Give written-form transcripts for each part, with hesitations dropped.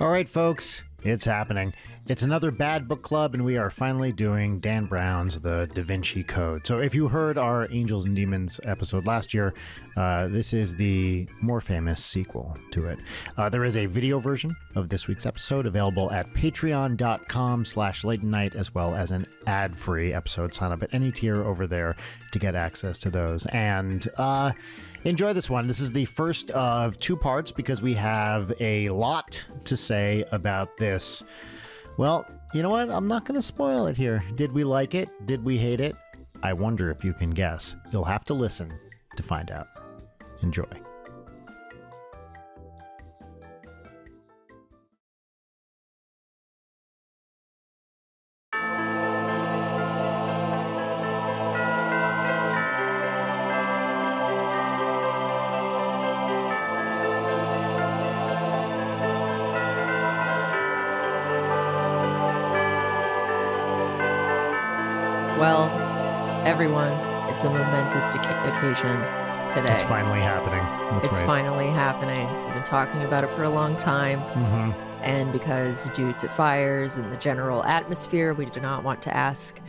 All right, folks, it's happening. It's another Bad Book Club, and we are finally doing Dan Brown's The Da Vinci Code. So if you heard our Angels and Demons episode last year, this is the more famous sequel to it. There is a video version of this week's episode available at patreon.com/latenight, as well as an ad-free episode. Sign up at any tier over there to get access to those. And enjoy this one. This is the first of two parts because we have a lot to say about this. Well, you know what? I'm not going to spoil it here. Did we like it? Did we hate it? I wonder if you can guess. You'll have to listen to find out. Enjoy. Well, everyone, it's a momentous occasion today. It's finally happening. That's right. Finally happening. We've been talking about it for a long time. Mm-hmm. And because due to fires and the general atmosphere, we did not want to ask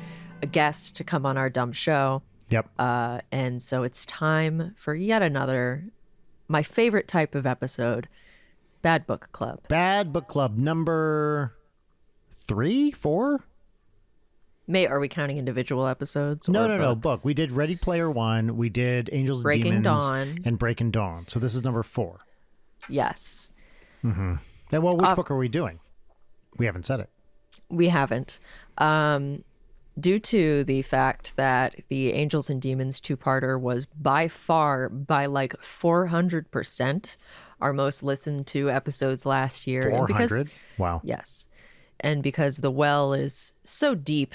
a guest to come on our dumb show. Yep. And so it's time for yet another, my favorite type of episode, Bad Book Club. Bad Book Club number 3, 4? Are we counting individual episodes? No. Book. We did Ready Player One. We did Angels and Demons. Dawn. And Breaking Dawn. So this is number 4. Yes. Mm-hmm. And well, which book are we doing? We haven't said it. We haven't. Due to the fact that the Angels and Demons two-parter was by far, by like 400%, our most listened to episodes last year. 400? Wow. Yes. And because the well is so deep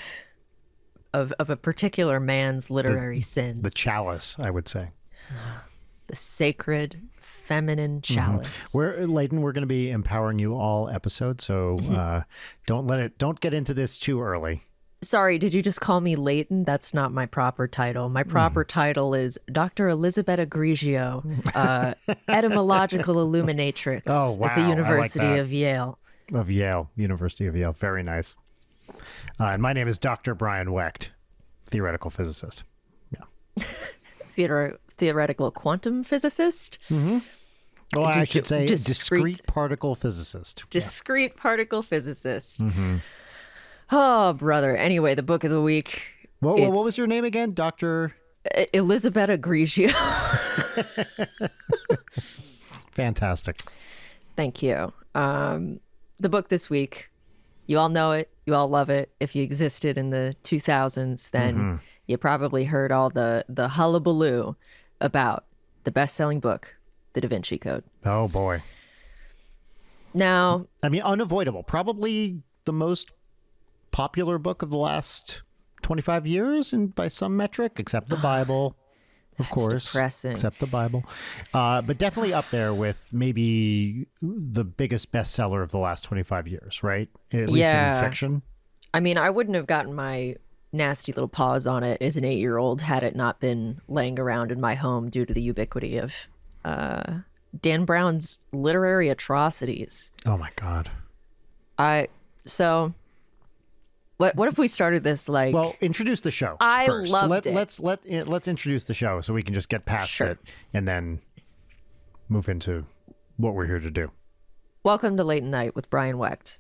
of a particular man's literary sins. The chalice, I would say. The sacred feminine chalice. Mm-hmm. Leighton, we're going to be empowering you all episode, so don't get into this too early. Sorry, did you just call me Leighton? That's not my proper title. My proper title is Dr. Elizabeth Agrigio, etymological illuminatrix at the University of Yale. University of Yale. Very nice. And my name is Dr. Brian Wecht, theoretical physicist. Yeah. Theoretical quantum physicist? Mm-hmm. Well, I should say discrete particle physicist. Discrete particle physicist. Mm-hmm. Oh, brother. Anyway, the book of the week. What was your name again? Dr. Elizabeth Agrigio. Fantastic. Thank you. The book this week, you all know it, you all love it. If you existed in the 2000s, then you probably heard all the hullabaloo about the best-selling book, The Da Vinci Code. Oh, boy. Now... I mean, unavoidable. Probably the most popular book of the last 25 years, and by some metric, except the Bible. Of course, depressing. Except the Bible. But definitely up there with maybe the biggest bestseller of the last 25 years, right? At least in fiction. I mean, I wouldn't have gotten my nasty little paws on it as an 8-year-old had it not been laying around in my home due to the ubiquity of Dan Brown's literary atrocities. Oh, my God. What if we started this like... Well, introduce the show I first. loved it. Let's introduce the show so we can just get past it and then move into what we're here to do. Welcome to Late Night with Brian Wecht.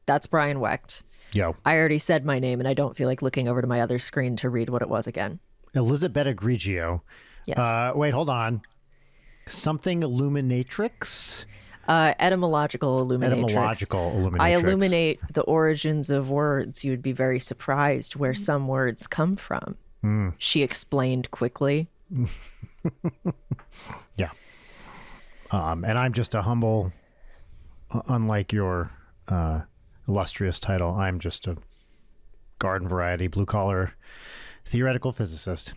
That's Brian Wecht. Yo. I already said my name and I don't feel like looking over to my other screen to read what it was again. Elizabeth Agrigio. Yes. Wait, hold on. Something illuminatrix? Etymological illuminatrix. I illuminate the origins of words. You would be very surprised where some words come from. She explained quickly. Yeah. And I'm just a humble, unlike your illustrious title, I'm just a garden variety, blue collar, theoretical physicist.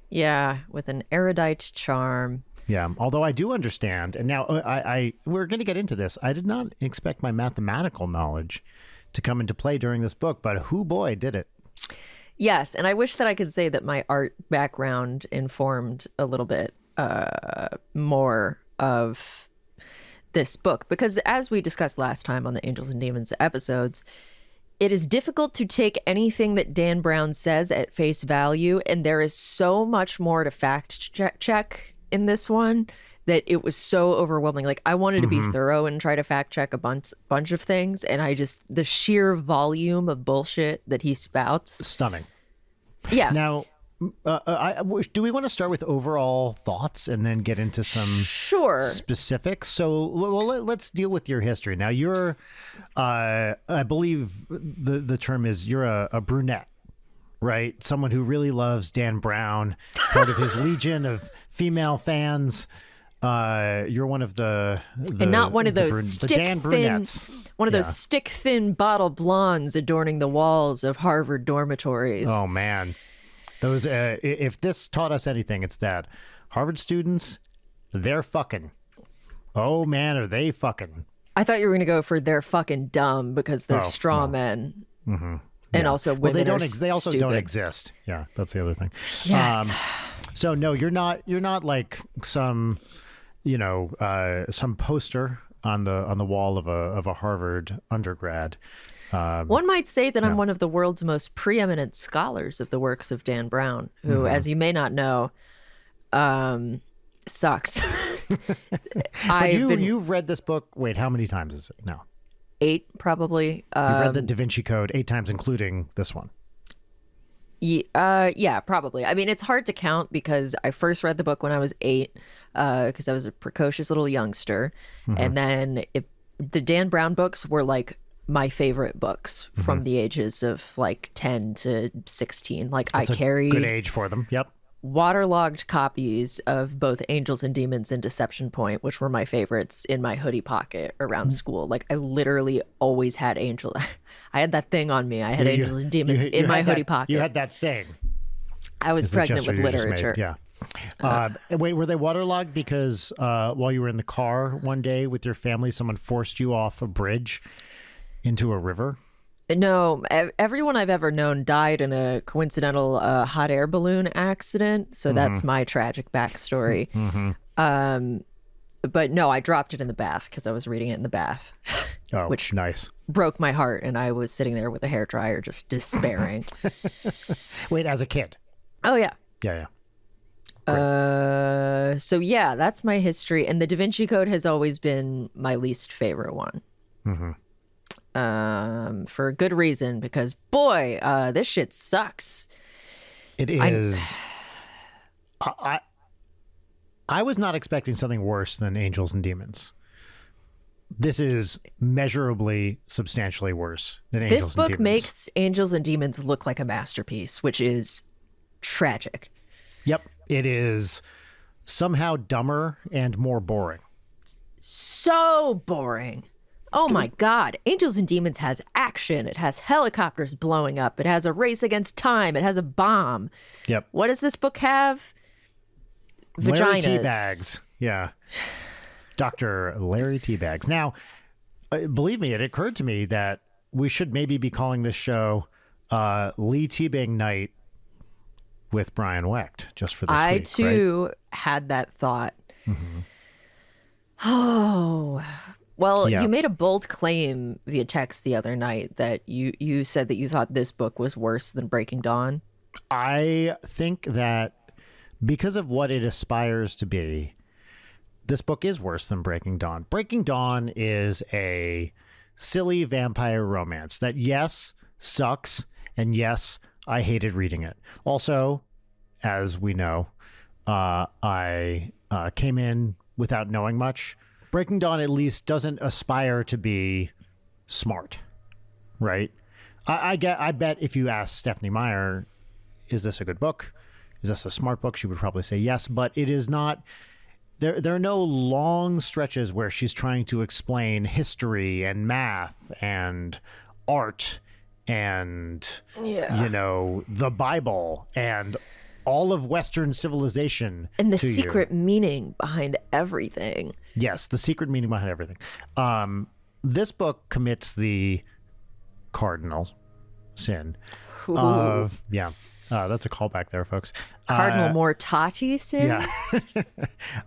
Yeah, with an erudite charm. Yeah, although I do understand, and now we're going to get into this. I did not expect my mathematical knowledge to come into play during this book, but who boy did it. Yes, and I wish that I could say that my art background informed a little bit more of this book, because as we discussed last time on the Angels and Demons episodes, it is difficult to take anything that Dan Brown says at face value, and there is so much more to fact check in this one that it was so overwhelming. Like, I wanted to be thorough and try to fact check a bunch of things, and the sheer volume of bullshit that he spouts. Stunning. Yeah. Now, do we want to start with overall thoughts and then get into some specifics? So, let's deal with your history. Now, you're, I believe the term is you're a brunette, right? Someone who really loves Dan Brown, part of his legion of female fans. You're one of the and not one of those the Dan brunettes. One of those stick thin bottle blondes adorning the walls of Harvard dormitories. Oh man. Those, if this taught us anything, it's that Harvard students, they're fucking. Oh man, are they fucking? I thought you were going to go for they're fucking dumb because they're straw men, and also women. Well, they also don't exist. Yeah, that's the other thing. Yes. So no, you're not like some, some poster on the wall of a Harvard undergrad. One might say that I'm one of the world's most preeminent scholars of the works of Dan Brown, who, as you may not know, sucks. But you've read this book. Wait, how many times is it now? 8, probably. You've read the Da Vinci Code 8 times, including this one. Yeah, probably. I mean, it's hard to count because I first read the book when I was 8, because I was a precocious little youngster, and then the Dan Brown books were like my favorite books from the ages of like 10 to 16. Like, That's I carried a good age for them. Yep. Waterlogged copies of both Angels and Demons and Deception Point, which were my favorites, in my hoodie pocket around school. Like, I literally always had I had that thing on me. I had Angels and Demons in my hoodie pocket. You had that thing. I was pregnant with literature. Yeah. Wait, were they waterlogged because while you were in the car one day with your family, someone forced you off a bridge into a river? No, everyone I've ever known died in a coincidental hot air balloon accident. So that's my tragic backstory. But no, I dropped it in the bath because I was reading it in the bath. Oh, which nice. Broke my heart, and I was sitting there with a hairdryer just despairing. Wait, as a kid? Oh, yeah. Yeah. So yeah, that's my history. And the Da Vinci Code has always been my least favorite one. For a good reason, because boy, this shit sucks. It is. I was not expecting something worse than Angels and Demons. This is measurably, substantially worse than Angels and Demons. This book makes Angels and Demons look like a masterpiece, which is tragic. Yep. It is somehow dumber and more boring. So boring. Oh my God. Angels and Demons has action. It has helicopters blowing up. It has a race against time. It has a bomb. Yep. What does this book have? Vaginas. Larry Teabags. Yeah. Dr. Larry Teabags. Now, believe me, it occurred to me that we should maybe be calling this show Lee Teabag Night with Brian Wecht, just for this week. I too had that thought. Oh, well, Yeah. You made a bold claim via text the other night that you said that you thought this book was worse than Breaking Dawn. I think that because of what it aspires to be, this book is worse than Breaking Dawn. Breaking Dawn is a silly vampire romance that, yes, sucks, and yes, I hated reading it. Also, as we know, I came in without knowing much. Breaking Dawn at least doesn't aspire to be smart, right? I bet if you ask Stephanie Meyer, is this a good book? Is this a smart book? She would probably say yes, but it is not. There are no long stretches where she's trying to explain history and math and art and, the Bible and all of Western civilization. And the secret meaning behind everything. Yes, the secret meaning behind everything. This book commits the cardinal sin of, that's a callback there, folks. Cardinal Mortati sin?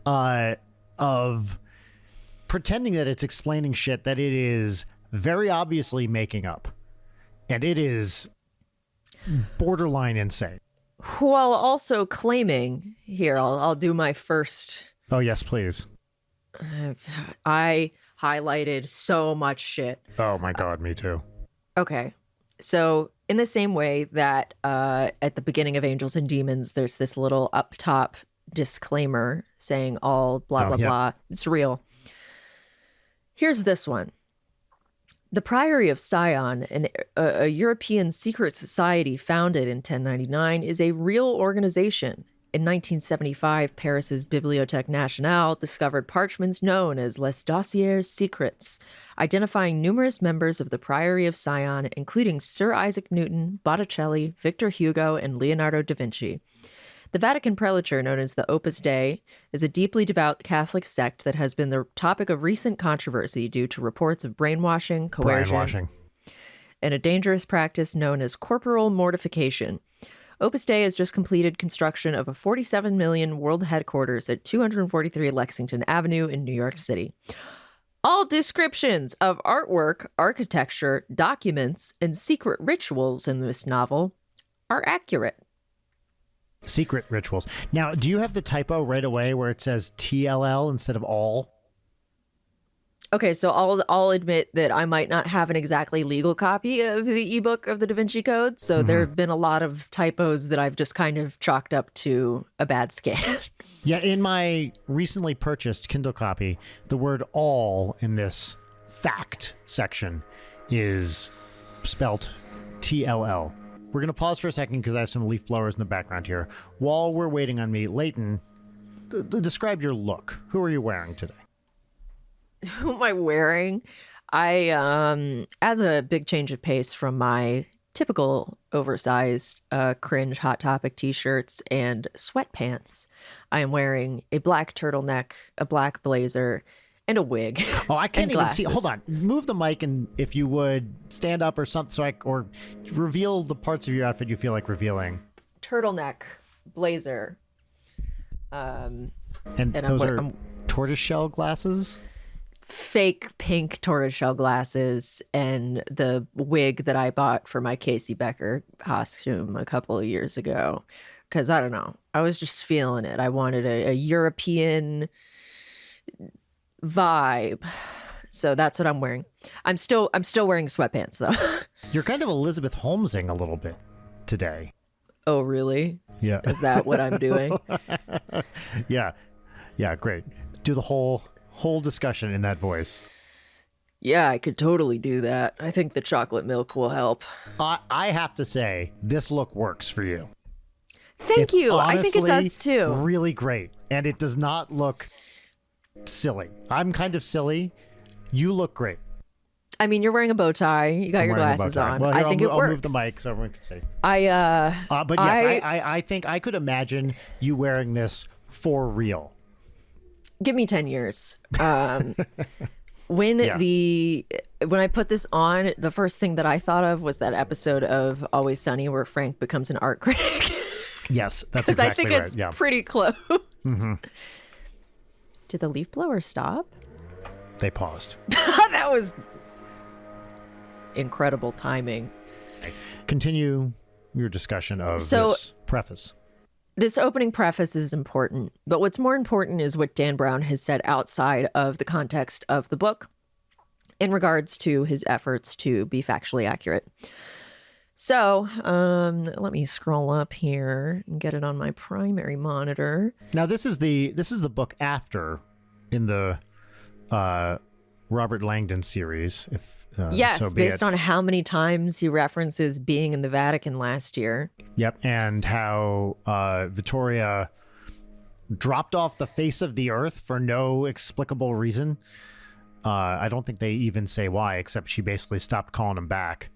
Yeah. Of pretending that it's explaining shit that it is very obviously making up. And it is borderline insane. While also claiming, here, I'll do my first. Oh, yes, please. I highlighted so much shit. Oh, my God, me too. Okay. So in the same way that at the beginning of Angels and Demons, there's this little up top disclaimer saying all blah, blah, blah. It's real. Here's this one. The Priory of Sion, a European secret society founded in 1099, is a real organization. In 1975, Paris's Bibliothèque Nationale discovered parchments known as Les Dossiers Secrets, identifying numerous members of the Priory of Sion, including Sir Isaac Newton, Botticelli, Victor Hugo, and Leonardo da Vinci. The Vatican prelature, known as the Opus Dei, is a deeply devout Catholic sect that has been the topic of recent controversy due to reports of brainwashing, coercion, and a dangerous practice known as corporal mortification. Opus Dei has just completed construction of a $47 million world headquarters at 243 Lexington Avenue in New York City. All descriptions of artwork, architecture, documents, and secret rituals in this novel are accurate. Secret rituals. Now, do you have the typo right away where it says TLL instead of all? Okay, so I'll admit that I might not have an exactly legal copy of the ebook of the Da Vinci Code, so there have been a lot of typos that I've just kind of chalked up to a bad scan. Yeah, in my recently purchased Kindle copy, the word all in this fact section is spelt TLL. We're going to pause for a second because I have some leaf blowers in the background here. While we're waiting on me, Leighton, describe your look. Who are you wearing today? Who am I wearing? As a big change of pace from my typical oversized cringe Hot Topic t-shirts and sweatpants, I am wearing a black turtleneck, a black blazer, and a wig. Oh, I can't even glasses. see. Hold on. Move the mic, and if you would stand up or something, or reveal the parts of your outfit you feel like revealing. Turtleneck, blazer. And those are tortoiseshell glasses? Fake pink tortoiseshell glasses, and the wig that I bought for my Casey Becker costume a couple of years ago. Because I don't know, I was just feeling it. I wanted a European vibe, so that's what I'm wearing. I'm still wearing sweatpants though. You're kind of Elizabeth Holmesing a little bit today. Oh, really? Yeah. Is that what I'm doing? Yeah, great. Do the whole discussion in that voice. Yeah, I could totally do that. I think the chocolate milk will help. I have to say, this look works for you. Thank you. I think it does too. Really great. And it does not look silly. I'm kind of silly. You look great. I mean, you're wearing a bow tie. You got your glasses on. Well, here, I think it works. I'll move the mic so everyone can see. But yes, I think I could imagine you wearing this for real. Give me 10 years. When I put this on, the first thing that I thought of was that episode of Always Sunny where Frank becomes an art critic. Yes, that's exactly right. I think it's pretty close. Mm-hmm. Did the leaf blower stop? They paused. That was incredible timing. Continue your discussion of this preface. This opening preface is important, but what's more important is what Dan Brown has said outside of the context of the book in regards to his efforts to be factually accurate. So let me scroll up here and get it on my primary monitor. Now, this is the book after in the Robert Langdon series. Yes, so be based it. on how many times he references being in the Vatican last year. Yep, and how Vittoria dropped off the face of the earth for no explicable reason. I don't think they even say why, except she basically stopped calling him back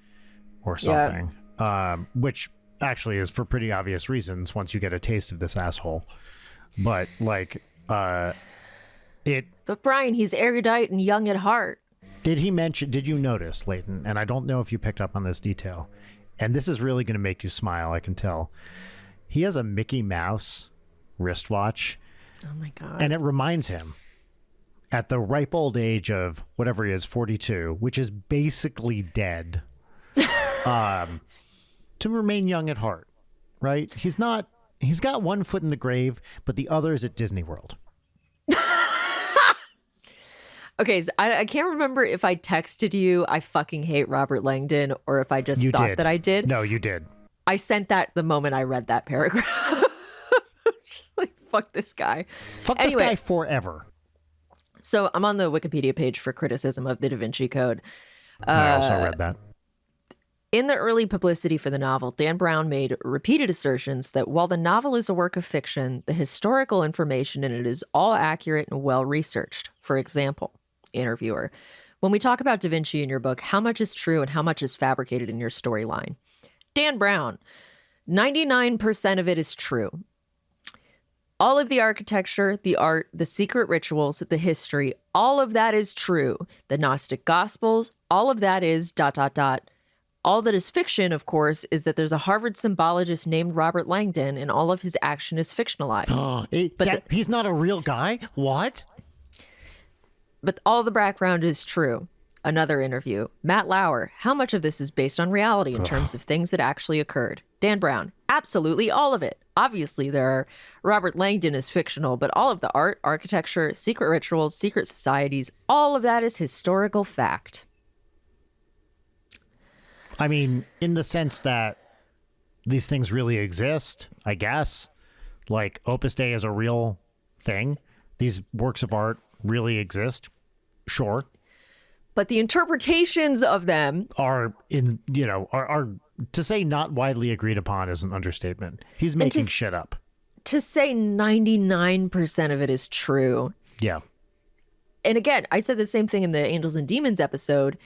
or something. Yep. Which actually is for pretty obvious reasons once you get a taste of this asshole. But But Brian, he's erudite and young at heart. Did you notice, Leighton, and I don't know if you picked up on this detail, and this is really going to make you smile, I can tell. He has a Mickey Mouse wristwatch. Oh my God. And it reminds him at the ripe old age of whatever he is, 42, which is basically dead, to remain young at heart, right? He's got one foot in the grave, but the other is at Disney World. Okay, so I can't remember if I texted you, I fucking hate Robert Langdon, or if I just thought that I did. No, you did. I sent that the moment I read that paragraph. Like, fuck this guy. Fuck this guy forever. So I'm on the Wikipedia page for criticism of the Da Vinci Code. I also read that. In the early publicity for the novel, Dan Brown made repeated assertions that while the novel is a work of fiction, the historical information in it is all accurate and well-researched. For example, interviewer, when we talk about Da Vinci in your book, how much is true and how much is fabricated in your storyline? Dan Brown, 99% of it is true. All of the architecture, the art, the secret rituals, the history, all of that is true. The Gnostic Gospels, all of that is ... All that is fiction, of course, is that there's a Harvard symbologist named Robert Langdon, and all of his action is fictionalized. He's not a real guy? What? But all the background is true. Another interview. Matt Lauer, how much of this is based on reality in terms of things that actually occurred? Dan Brown, absolutely all of it. Obviously, Robert Langdon is fictional, but all of the art, architecture, secret rituals, secret societies, all of that is historical fact. I mean, in the sense that these things really exist, I guess. Like, Opus Dei is a real thing. These works of art really exist. Sure. But the interpretations of them are to say not widely agreed upon is an understatement. He's making shit up. To say 99% of it is true. Yeah. And again, I said the same thing in the Angels and Demons episode.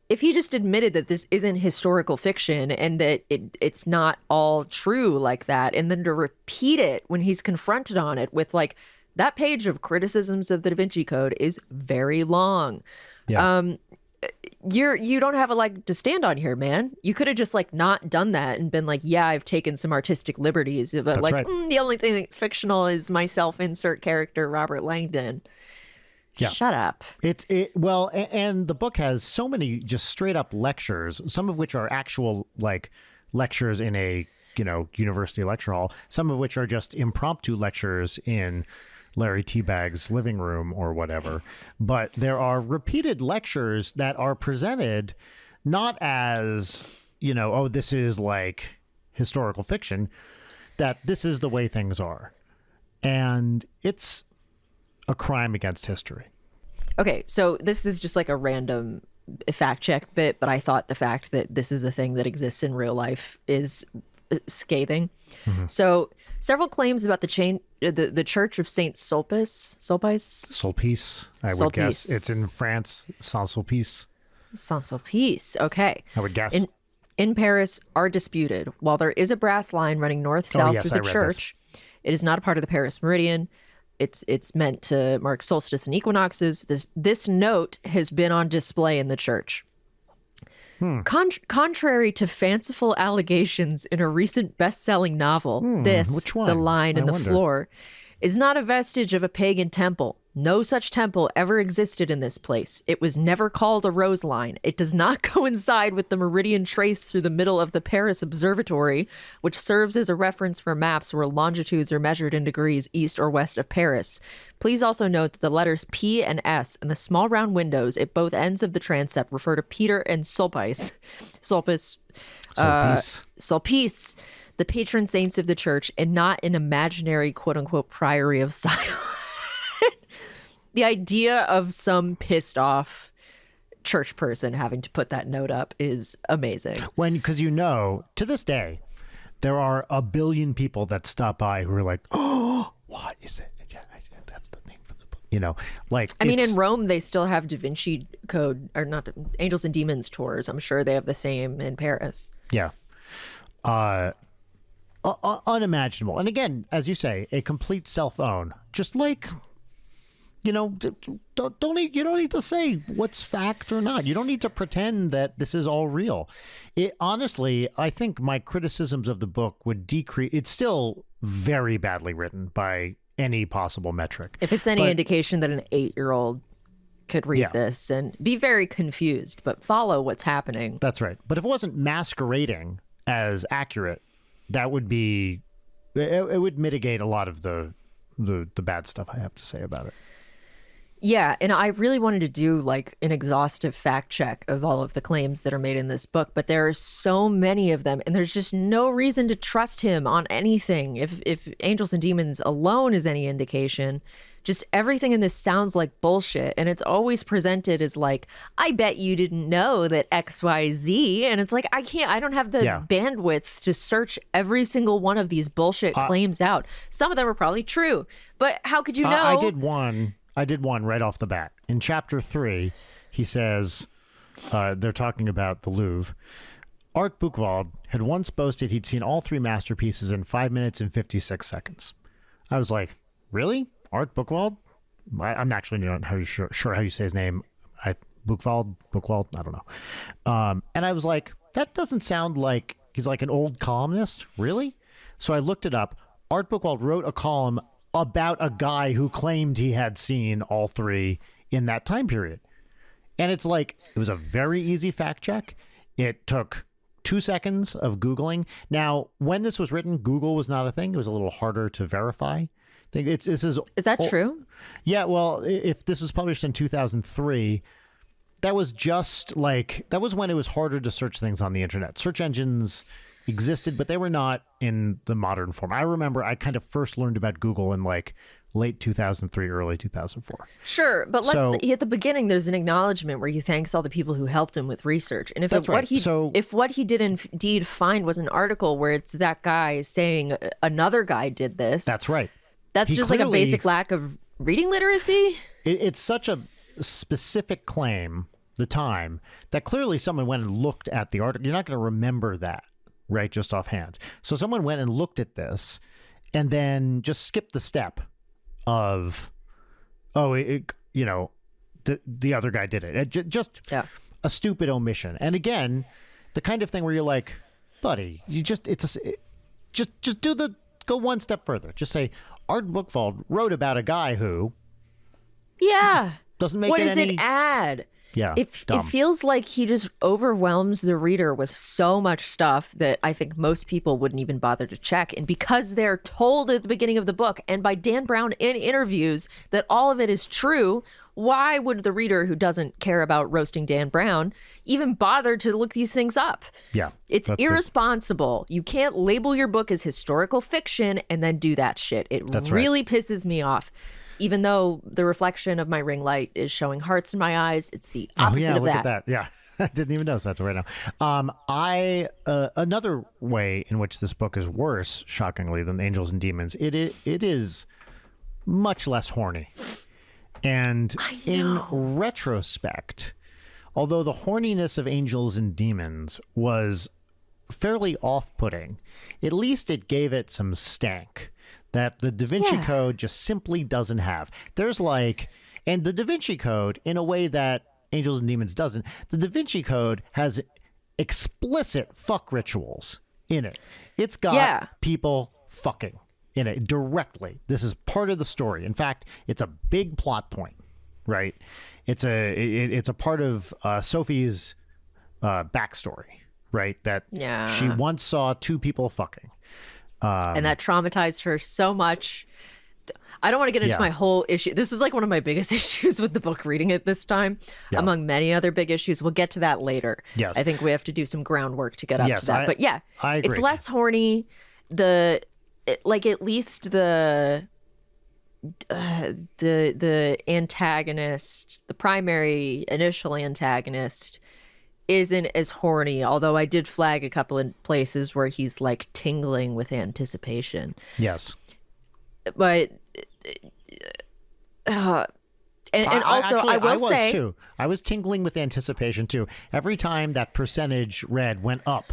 If he just admitted that this isn't historical fiction and that it's not all true like that, and then to repeat it when he's confronted on it with like, that page of criticisms of the Da Vinci Code is very long. Yeah. You don't have a leg to stand on here, man. You could have just like not done that and been like, yeah, I've taken some artistic liberties, but that's like right. The only thing that's fictional is my self-insert character, Robert Langdon. Yeah. Shut up. And the book has so many just straight up lectures, some of which are actual like lectures in a, university lecture hall, some of which are just impromptu lectures in Larry Teabag's living room or whatever. But there are repeated lectures that are presented not as, this is like historical fiction, that this is the way things are. And it's a crime against history. Okay, so this is just like a random fact check bit, but I thought the fact that this is a thing that exists in real life is scathing. Mm-hmm. So several claims about the Church of Saint Sulpice, I would guess. It's in France, Saint-Sulpice. Saint-Sulpice, okay. I would guess. In Paris are disputed. While there is a brass line running north-south through the church, it is not a part of the Paris Meridian. It's meant to mark solstice and equinoxes. This note has been on display in the church. Contrary to fanciful allegations in a recent best-selling novel, which one? The Line in the Floor, is not a vestige of a pagan temple. No such temple ever existed in this place. It was never called a rose line. It does not coincide with the meridian traced through the middle of the Paris Observatory, which serves as a reference for maps where longitudes are measured in degrees east or west of Paris. Please also note that the letters P and S and the small round windows at both ends of the transept refer to Peter and Sulpice, the patron saints of the church, and not an imaginary quote-unquote priory of Sion. The idea of some pissed off church person having to put that note up is amazing. Because to this day, there are a billion people that stop by who are like, oh, what is it? Yeah, that's the name for the book. In Rome, they still have Da Vinci Code, or not, Angels and Demons tours. I'm sure they have the same in Paris. Yeah. Unimaginable. And again, as you say, a complete self-own. Just like... you don't need to say what's fact or not. You don't need to pretend that this is all real. Honestly, I think my criticisms of the book would decrease. It's still very badly written by any possible metric. If it's any indication that an 8-year-old could read Yeah. this and be very confused, but follow what's happening. That's right. But if it wasn't masquerading as accurate, that would be it would mitigate a lot of the bad stuff I have to say about it. Yeah, and I really wanted to do like an exhaustive fact check of all of the claims that are made in this book, but there are so many of them, and there's just no reason to trust him on anything. If Angels and Demons alone is any indication, just everything in this sounds like bullshit, and it's always presented as like, I bet you didn't know that XYZ, and it's like, I don't have the bandwidth to search every single one of these bullshit claims out. Some of them are probably true, but how could you know? I did one right off the bat. In chapter 3, he says, they're talking about the Louvre. Art Buchwald had once boasted he'd seen all 3 masterpieces in 5 minutes and 56 seconds. I was like, really? Art Buchwald? I'm actually not sure how you say his name. Buchwald? I don't know. And I was like, that doesn't sound like he's like an old columnist. Really? So I looked it up. Art Buchwald wrote a column about a guy who claimed he had seen all 3 in that time period. And it's like, it was a very easy fact check. It took 2 seconds of Googling. Now, when this was written, Google was not a thing. It was a little harder to verify. Is that true? Yeah, well, if this was published in 2003, that was when it was harder to search things on the internet. Search engines existed, but they were not in the modern form. I remember I kind of first learned about Google in like late 2003, early 2004. Sure, but at the beginning, there's an acknowledgement where he thanks all the people who helped him with research. And if what he did indeed find was an article where it's that guy saying another guy did this. That's right. That's just like a basic lack of reading literacy. It's such a specific claim, the time, that clearly someone went and looked at the article. You're not going to remember that, right, just offhand. So someone went and looked at this and then just skipped the step of, the other guy did it. Just a stupid omission. And again, the kind of thing where you're like, buddy, go one step further. Just say, Art Buchwald wrote about a guy who doesn't make what it does any... it add? Yeah, it feels like he just overwhelms the reader with so much stuff that I think most people wouldn't even bother to check. And because they're told at the beginning of the book and by Dan Brown in interviews that all of it is true, why would the reader who doesn't care about roasting Dan Brown even bother to look these things up? Yeah. It's irresponsible. You can't label your book as historical fiction and then do that shit. It really pisses me off. Even though the reflection of my ring light is showing hearts in my eyes, it's the opposite of that. Look at that. Yeah. I didn't even notice that right now. Another way in which this book is worse, shockingly, than Angels and Demons, it is much less horny. And in retrospect, although the horniness of Angels and Demons was fairly off-putting, at least it gave it some stank that the Da Vinci Code just simply doesn't have. And the Da Vinci Code, in a way that Angels and Demons doesn't, the Da Vinci Code has explicit fuck rituals in it. It's got people fucking in it directly. This is part of the story. In fact, it's a big plot point, right? It's a part of Sophie's backstory, right? That she once saw 2 people fucking. And that traumatized her so much. I don't want to get into my whole issue. This was like one of my biggest issues with the book reading it this time, among many other big issues. We'll get to that later. Yes. I think we have to do some groundwork to get up to that. But I agree. It's less horny. At least the antagonist, the primary initial antagonist, isn't as horny, although I did flag a couple of places where he's like tingling with anticipation. Yes. But I was tingling with anticipation too. Every time that percentage read went up,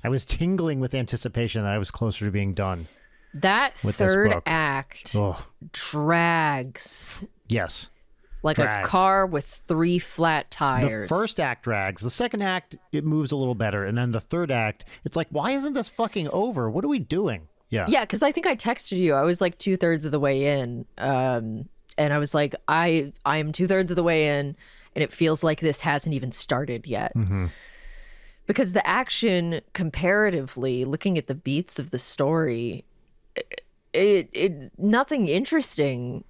I was tingling with anticipation that I was closer to being done. That third act drags. Yes. Like a car with 3 flat tires. The first act drags. The second act, it moves a little better. And then the third act, it's like, why isn't this fucking over? What are we doing? Yeah. Yeah, because I think I texted you. I was like 2/3 of the way in. And and I was like, I am 2/3 of the way in, and it feels like this hasn't even started yet. Because the action, comparatively, looking at the beats of the story, it nothing interesting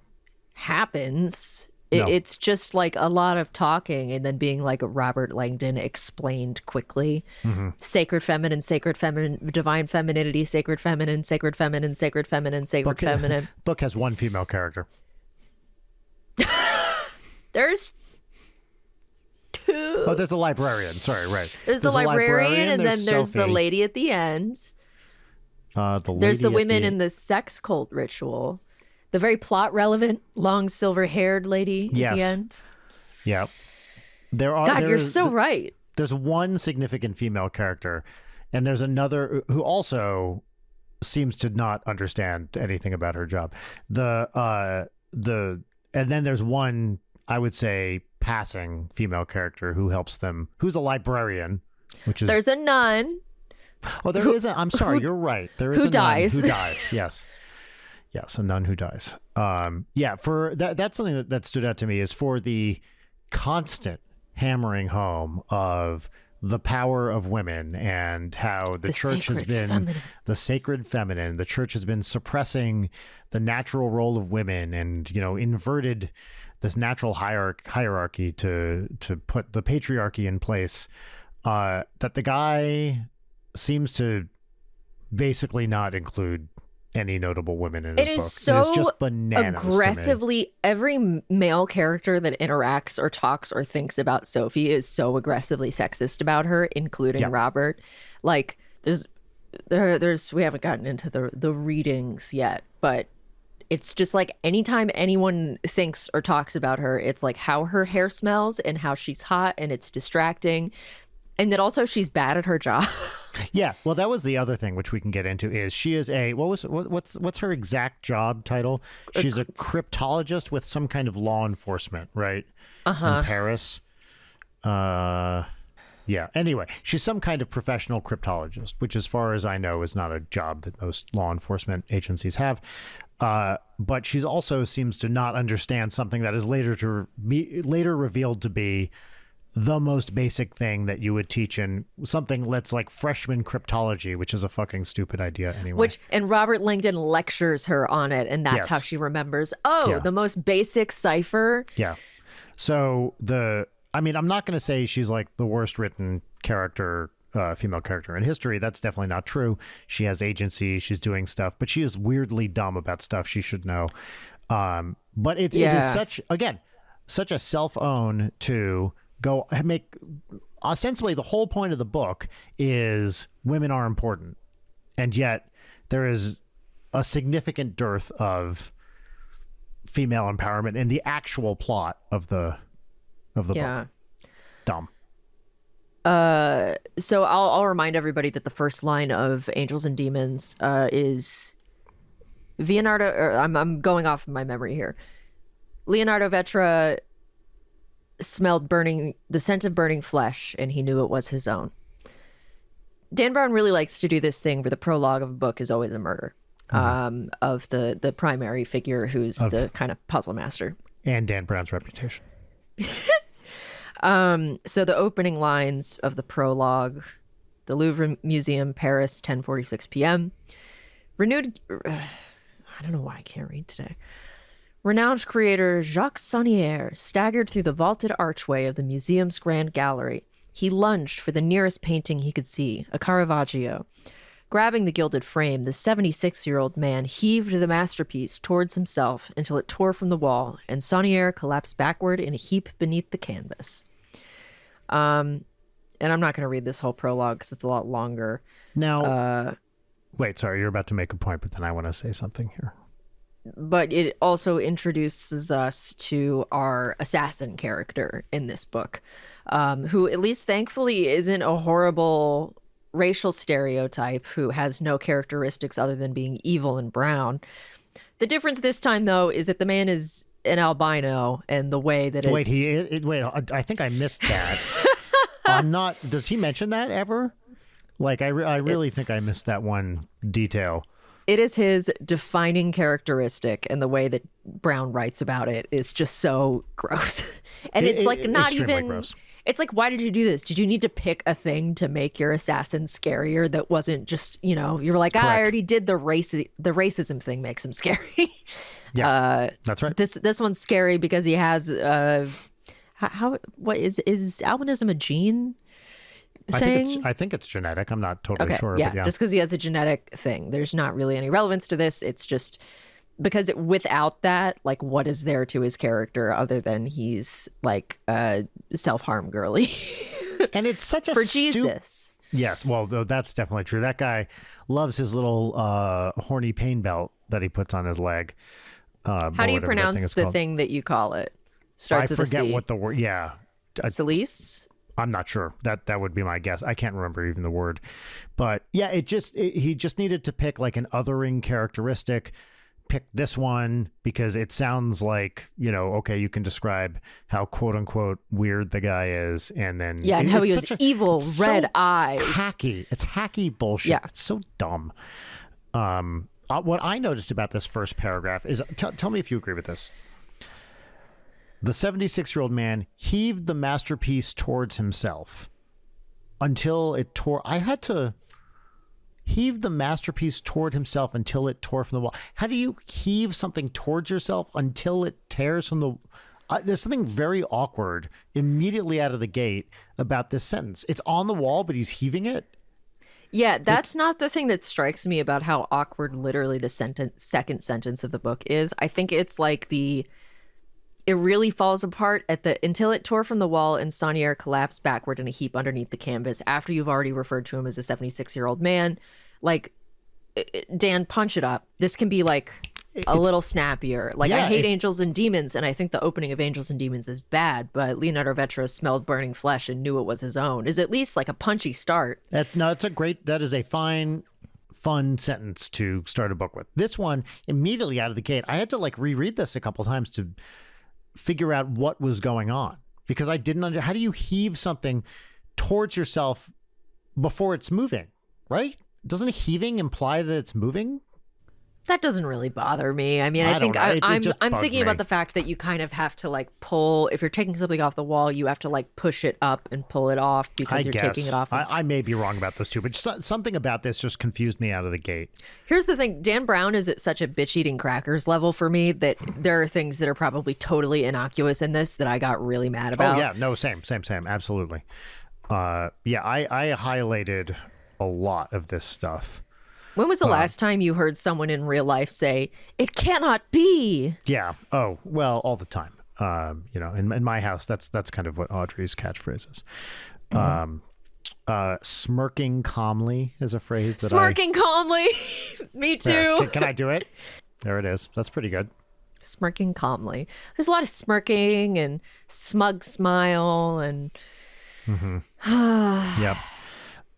happens. No. It's just like a lot of talking and then being like Robert Langdon explained quickly. Sacred feminine, divine femininity, sacred feminine, sacred feminine, sacred feminine, sacred feminine. Book has one female character. There's two. Oh, there's a librarian. Sorry, right. There's the librarian, and then there's the Sophie. lady at the end. There's the women in the sex cult ritual. The very plot relevant, long silver-haired lady at the end. Yeah. God, you're so right. There's one significant female character, and there's another who also seems to not understand anything about her job. And then there's one, I would say, passing female character who helps them, who's a librarian, which is... There's a nun. Oh, there is a... I'm sorry, you're right. There is who a dies. nun who dies, yes. Yes, a nun who dies. For that's something that stood out to me, is for the constant hammering home of the power of women and how the church has been the sacred feminine. The church has been suppressing the natural role of women and, inverted this natural hierarchy to put the patriarchy in place. That the guy seems to basically not include any notable women in his book. So it's just bananas aggressively, every male character that interacts or talks or thinks about Sophie is so aggressively sexist about her, including Robert. Like there's we haven't gotten into the readings yet, but it's just like anytime anyone thinks or talks about her, it's like how her hair smells and how she's hot and it's distracting. And then also she's bad at her job. Yeah, well, that was the other thing which we can get into is she is a what's her exact job title? She's a cryptologist with some kind of law enforcement, right? In Paris. Yeah. Anyway, she's some kind of professional cryptologist, which, as far as I know, is not a job that most law enforcement agencies have. But she also seems to not understand something that is later revealed to be the most basic thing that you would teach in something that's like freshman cryptology, which is a fucking stupid idea anyway. And Robert Langdon lectures her on it, and that's how she remembers, the most basic cipher. Yeah. So I'm not going to say she's like the worst written character, female character in history. That's definitely not true. She has agency. She's doing stuff, but she is weirdly dumb about stuff she should know. But it is such a self-own to go make ostensibly the whole point of the book is women are important, and yet there is a significant dearth of female empowerment in the actual plot of the book. Dumb. So I'll remind everybody that the first line of Angels and Demons is Leonardo, or I'm going off of my memory here. Leonardo Vetra smelled the scent of burning flesh, and he knew it was his own. Dan Brown really likes to do this thing where the prologue of a book is always a murder of the primary figure who's the kind of puzzle master. And Dan Brown's reputation. So the opening lines of the prologue: the Louvre Museum, Paris, 10:46 p.m. Renewed... I don't know why I can't read today. Renowned creator Jacques Sonnier staggered through the vaulted archway of the museum's grand gallery. He lunged for the nearest painting he could see, a Caravaggio. Grabbing the gilded frame, the 76-year-old man heaved the masterpiece towards himself until it tore from the wall, and Sonnier collapsed backward in a heap beneath the canvas. And I'm not going to read this whole prologue because it's a lot longer. Now, wait, sorry, you're about to make a point, but then I want to say something here. But it also introduces us to our assassin character in this book, who, at least thankfully, isn't a horrible racial stereotype who has no characteristics other than being evil and brown. The difference this time, though, is that the man is an albino, and the way that I think I missed that. I'm not. Does he mention that ever? Like, I really think I missed that one detail. it is his defining characteristic, and the way that Brown writes about it is just so gross. And it's like not even gross. It's like, why did you do this? Did you need to pick a thing to make your assassin scarier that wasn't just, you know, you were like, I already did the racism thing makes him scary. Yeah, that's right. This one's scary because he has what is albinism a gene thing? I think it's genetic. I'm not totally sure. Yeah, but yeah, just because he has a genetic thing. There's not really any relevance to this. It's just because without that, like, what is there to his character other than he's like self-harm girly? And it's such a for Jesus. Yes, well, that's definitely true. That guy loves his little horny pain belt that he puts on his leg. How do you pronounce the thing that you call it? Starts with a C. I forget what the word. Yeah, Salice. I'm not sure. That would be my guess. I can't remember even the word. But yeah, he just needed to pick like an othering characteristic. Pick this one because it sounds like, you know, okay, you can describe how quote unquote weird the guy is, and then and how he has evil red eyes. Hacky. It's hacky bullshit. Yeah. It's so dumb. What I noticed about this first paragraph is, tell me if you agree with this. The 76-year-old man heaved the masterpiece towards himself until it tore. I had to heave the masterpiece toward himself until it tore from the wall. How do you heave something towards yourself until it tears from the... there's something very awkward immediately out of the gate about this sentence. It's on the wall, but he's heaving it. Yeah, that's not the thing that strikes me about how awkward literally the second sentence of the book is. I think it's like it really falls apart until it tore from the wall and Saunier collapsed backward in a heap underneath the canvas after you've already referred to him as a 76-year-old man. Like, Dan, punch it up. This can be like a little snappier. Like, I hate Angels and Demons, and I think the opening of Angels and Demons is bad, but Leonardo Vetro smelled burning flesh and knew it was his own is at least like a punchy start. That is a fine, fun sentence to start a book with. This one, immediately out of the gate, I had to like reread this a couple times to figure out what was going on, because I didn't understand. How do you heave something towards yourself before it's moving, right? Doesn't heaving imply that it's moving? That doesn't really bother me. I mean, I'm thinking about the fact that you kind of have to like pull, if you're taking something off the wall, you have to like push it up and pull it off because you're taking it off. I may be wrong about this too, but something about this just confused me out of the gate. Here's the thing. Dan Brown is at such a bitch eating crackers level for me that there are things that are probably totally innocuous in this that I got really mad about. Oh yeah, no, same. Absolutely. I highlighted a lot of this stuff. When was the last time you heard someone in real life say, "It cannot be"? Yeah. Oh, well, all the time. You know, in my house, that's kind of what Audrey's catchphrase is. Smirking calmly is a phrase that Smirking calmly. Me too. Yeah. Can I do it? There it is. That's pretty good. Smirking calmly. There's a lot of smirking and smug smile and... Yep.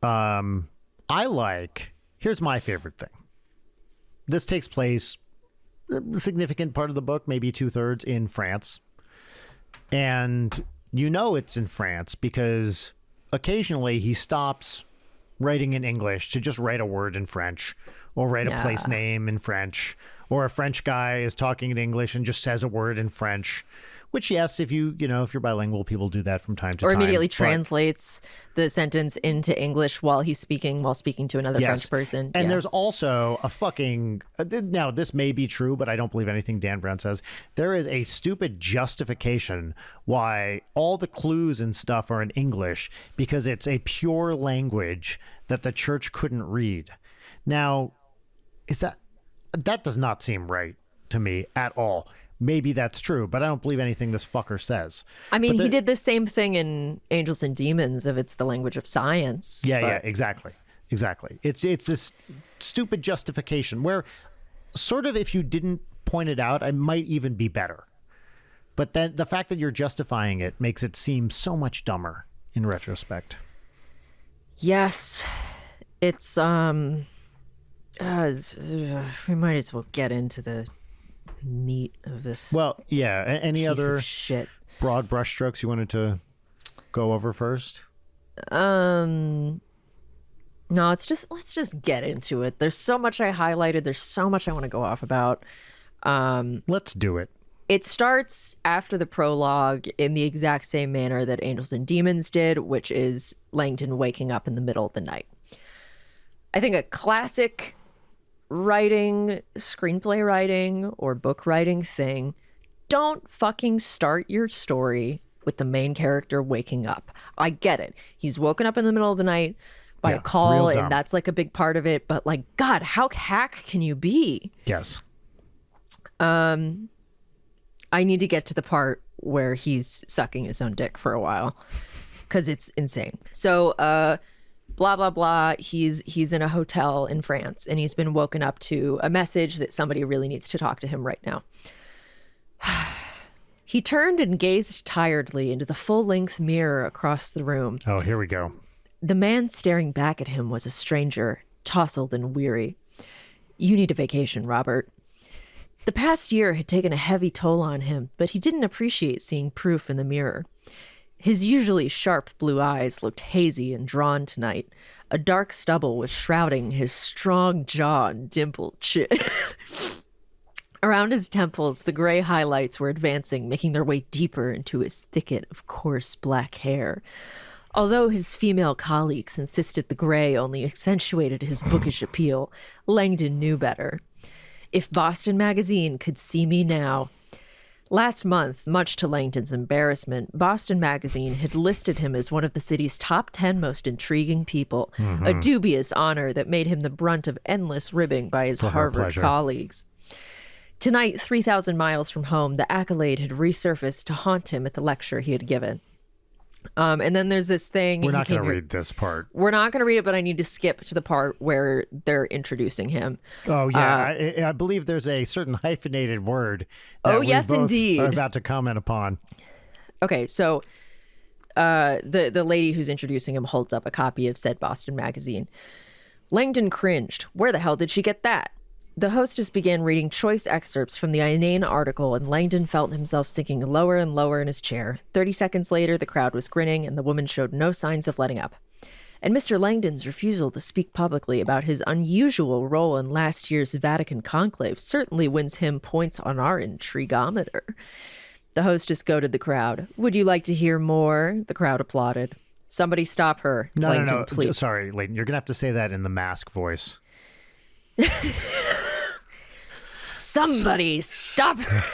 I like... Here's my favorite thing. This takes place, a significant part of the book, maybe 2/3, in France. And you know it's in France because occasionally he stops writing in English to just write a word in French or write a place name in French, or a French guy is talking in English and just says a word in French. Which, yes, if you're bilingual, people do that from time to time. Or immediately translates the sentence into English while speaking to another French person. And there's also a fucking... Now, this may be true, but I don't believe anything Dan Brown says. There is a stupid justification why all the clues and stuff are in English, because it's a pure language that the church couldn't read. Now, that does not seem right to me at all. Maybe that's true, but I don't believe anything this fucker says. I mean, he did the same thing in Angels and Demons if it's the language of science. Yeah, exactly. It's this stupid justification where sort of if you didn't point it out, it might even be better. But then the fact that you're justifying it makes it seem so much dumber in retrospect. Yes. It's, we might as well get into the meat of this. Well, yeah. Any other shit broad brushstrokes you wanted to go over first? No, let's just get into it. There's so much I highlighted. There's so much I want to go off about. Let's do it. It starts after the prologue in the exact same manner that Angels and Demons did, which is Langdon waking up in the middle of the night. I think a classic writing, screenplay writing, or book writing thing, don't fucking start your story with the main character waking up. I get it. He's woken up in the middle of the night by a call, and that's like a big part of it. But like, God, how hack can you be? Yes. I need to get to the part where he's sucking his own dick for a while because it's insane. So, blah, blah, blah. He's in a hotel in France and he's been woken up to a message that somebody really needs to talk to him right now. He turned and gazed tiredly into the full-length mirror across the room. Oh, here we go. The man staring back at him was a stranger, tousled and weary. You need a vacation, Robert. The past year had taken a heavy toll on him, but he didn't appreciate seeing proof in the mirror. His usually sharp blue eyes looked hazy and drawn tonight. A dark stubble was shrouding his strong jaw and dimpled chin. Around his temples, the gray highlights were advancing, making their way deeper into his thicket of coarse black hair. Although his female colleagues insisted the gray only accentuated his bookish appeal, Langdon knew better. If Boston Magazine could see me now. Last month, much to Langdon's embarrassment, Boston Magazine had listed him as one of the city's top 10 most intriguing people, a dubious honor that made him the brunt of endless ribbing by his Harvard colleagues. Tonight, 3,000 miles from home, the accolade had resurfaced to haunt him at the lecture he had given. And then there's this thing. We're not going to read this part. We're not going to read it, but I need to skip to the part where they're introducing him. Oh, yeah. I believe there's a certain hyphenated word that yes, indeed. are about to comment upon. Okay, so the lady who's introducing him holds up a copy of said Boston Magazine. Langdon cringed. Where the hell did she get that? The hostess began reading choice excerpts from the inane article, and Langdon felt himself sinking lower and lower in his chair. 30 seconds later, the crowd was grinning, and the woman showed no signs of letting up. And Mr. Langdon's refusal to speak publicly about his unusual role in last year's Vatican conclave certainly wins him points on our intrigometer. The hostess goaded the crowd. Would you like to hear more? The crowd applauded. Somebody stop her. No, Langdon, please. Sorry, Leighton. You're going to have to say that in the mask voice. Somebody stop her.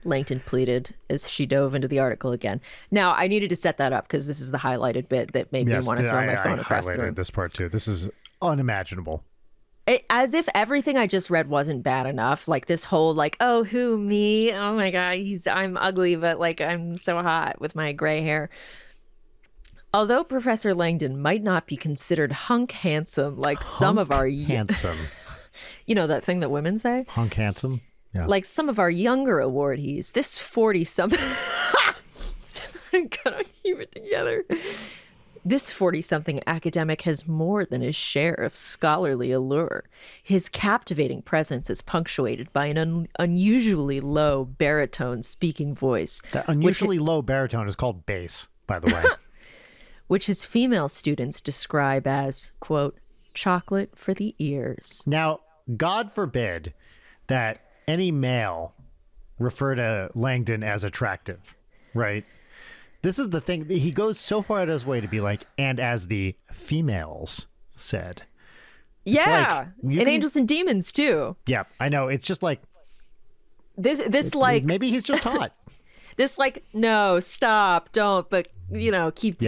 Langdon pleaded as she dove into the article again. Now, I needed to set that up because this is the highlighted bit that made me want to throw my phone across the room. I highlighted this part too. This is unimaginable. As if everything I just read wasn't bad enough. Like this whole like, oh, who, me? Oh my God, I'm ugly, but like I'm so hot with my gray hair. Although Professor Langdon might not be considered hunk handsome like some of our... handsome. You know that thing that women say? Hunk handsome? Yeah. Like some of our younger awardees. This 40-something... I gotta keep it together. This 40-something academic has more than his share of scholarly allure. His captivating presence is punctuated by an unusually low baritone speaking voice. The unusually low baritone is called bass, by the way. Which his female students describe as, quote, chocolate for the ears. Now, God forbid that any male refer to Langdon as attractive, right? This is the thing. He goes so far out of his way to be like, and as the females said. Yeah. Like, Angels and Demons, too. Yeah, I know. It's just like... This like... Maybe he's just hot. This like, no, stop, don't, but, you know, keep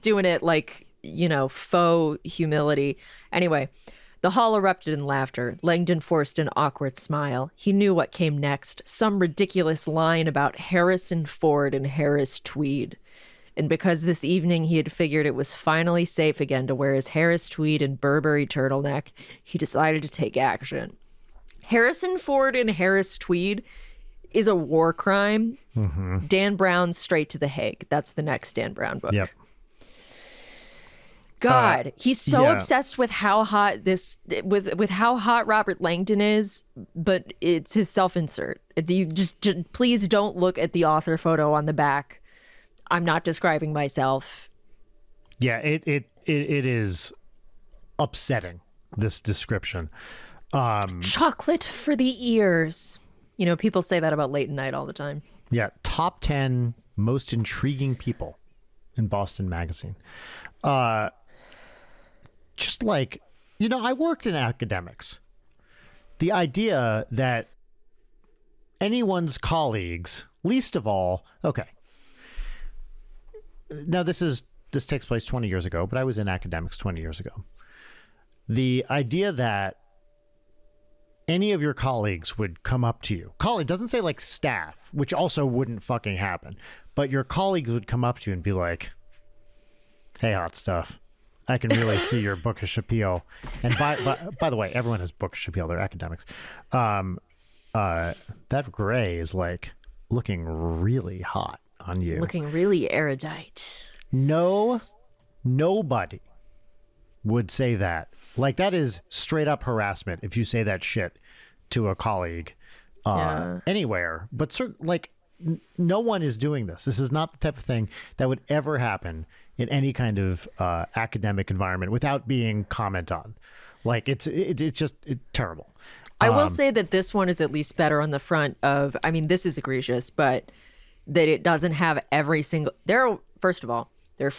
doing it like, you know, faux humility. Anyway, the hall erupted in laughter. Langdon forced an awkward smile. He knew what came next, some ridiculous line about Harrison Ford and Harris Tweed. And because this evening he had figured it was finally safe again to wear his Harris Tweed and Burberry turtleneck, he decided to take action. Harrison Ford and Harris Tweed is a war crime. Mm-hmm. Dan Brown's Straight to the Hague. That's the next Dan Brown book. Yep. God, he's so obsessed with how hot with how hot Robert Langdon is, but it's his self-insert. You just please don't look at the author photo on the back. I'm not describing myself. Yeah, it it is upsetting, this description. Chocolate for the ears. You know, people say that about late at night all the time. Yeah, top 10 most intriguing people in Boston Magazine. Just like, you know, I worked in academics. The idea that anyone's colleagues, least of all, okay. Now this takes place 20 years ago, but I was in academics 20 years ago. The idea that any of your colleagues would come up to you. Colleague doesn't say like staff, which also wouldn't fucking happen. But your colleagues would come up to you and be like, "Hey, hot stuff. I can really see your bookish appeal." And by the way, everyone has bookish appeal. They're academics. That gray is like looking really hot on you. Looking really erudite. Nobody would say that. Like, that is straight up harassment if you say that shit to a colleague anywhere. But no one is doing this. This is not the type of thing that would ever happen in any kind of academic environment without being comment on. Like, it's just terrible. I will say that this one is at least better on the front of, I mean, this is egregious, but that it doesn't have every single, first of all, there are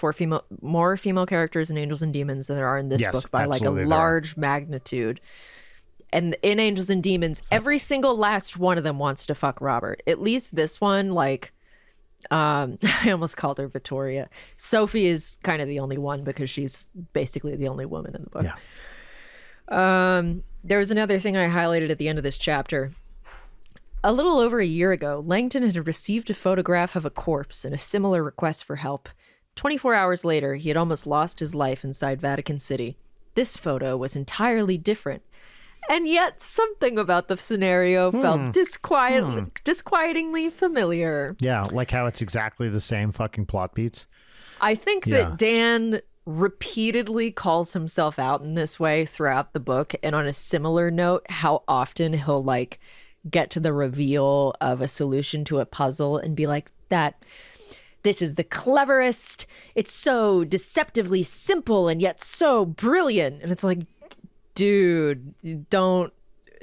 more female characters in Angels and Demons than there are in this book by like a large magnitude. And in Angels and Demons, every single last one of them wants to fuck Robert. At least this one, like, I almost called her Vittoria. Sophie is kind of the only one because she's basically the only woman in the book. Yeah. There was another thing I highlighted at the end of this chapter. A little over a year ago, Langdon had received a photograph of a corpse and a similar request for help. 24 hours later, he had almost lost his life inside Vatican City. This photo was entirely different. And yet something about the scenario felt disquietingly familiar. Yeah, like how it's exactly the same fucking plot beats. I think that Dan repeatedly calls himself out in this way throughout the book. And on a similar note, how often he'll like get to the reveal of a solution to a puzzle and be like, this is the cleverest. It's so deceptively simple and yet so brilliant. And it's like, dude, don't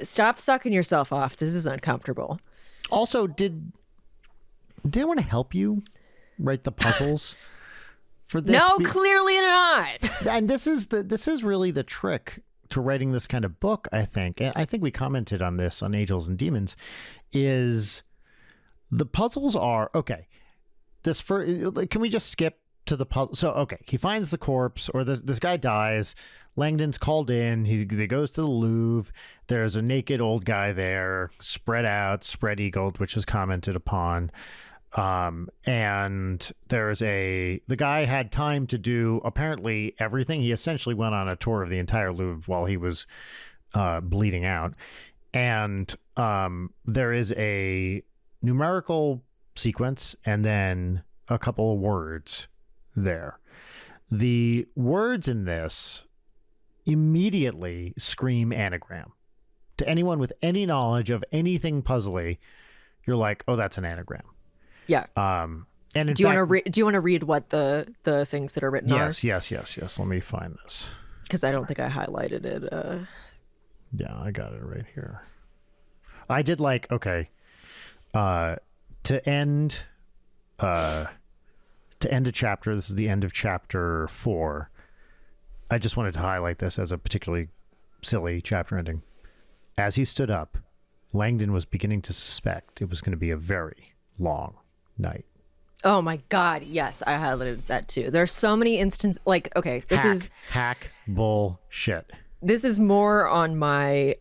stop sucking yourself off. This is uncomfortable. Also, did anyone help you write the puzzles for this? No, clearly not. And this is really the trick to writing this kind of book, I think. And I think we commented on this on Angels and Demons, is the puzzles are okay. Can we just skip to the puzzle? So, okay, he finds the corpse, or this guy dies. Langdon's called in. He goes to the Louvre. There's a naked old guy there, spread eagled, which is commented upon. And the guy had time to do apparently everything. He essentially went on a tour of the entire Louvre while he was bleeding out. And there is a numerical sequence and then a couple of words there. The words in this immediately scream anagram. To anyone with any knowledge of anything puzzly, you're like, oh, that's an anagram. Yeah. And in do you want to read what the things that are written are? Yes. Let me find this. Because I don't think I highlighted it. Yeah, I got it right here. I did to end a chapter. This is the end of chapter 4. I just wanted to highlight this as a particularly silly chapter ending. As he stood up, Langdon was beginning to suspect it was going to be a very long night. Oh my God, yes, I highlighted that too. There's so many instances, like, okay, this is hack bullshit. This is more on my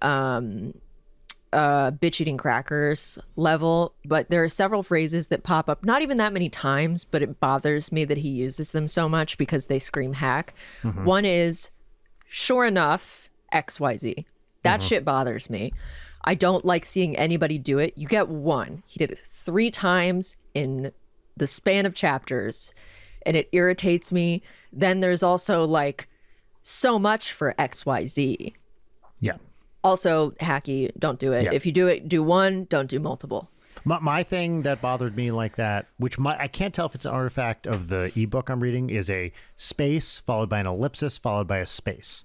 bitch eating crackers level, but there are several phrases that pop up, not even that many times, but it bothers me that he uses them so much because they scream hack. Mm-hmm. One is, sure enough, XYZ. That shit bothers me. I don't like seeing anybody do it. You get one. He did it 3 times in the span of chapters, and it irritates me. Then there's also like, so much for XYZ. Yeah. Also, hacky, don't do it. Yeah. If you do it, do one, don't do multiple. My thing that bothered me like that, which I can't tell if it's an artifact of the ebook I'm reading, is a space followed by an ellipsis followed by a space,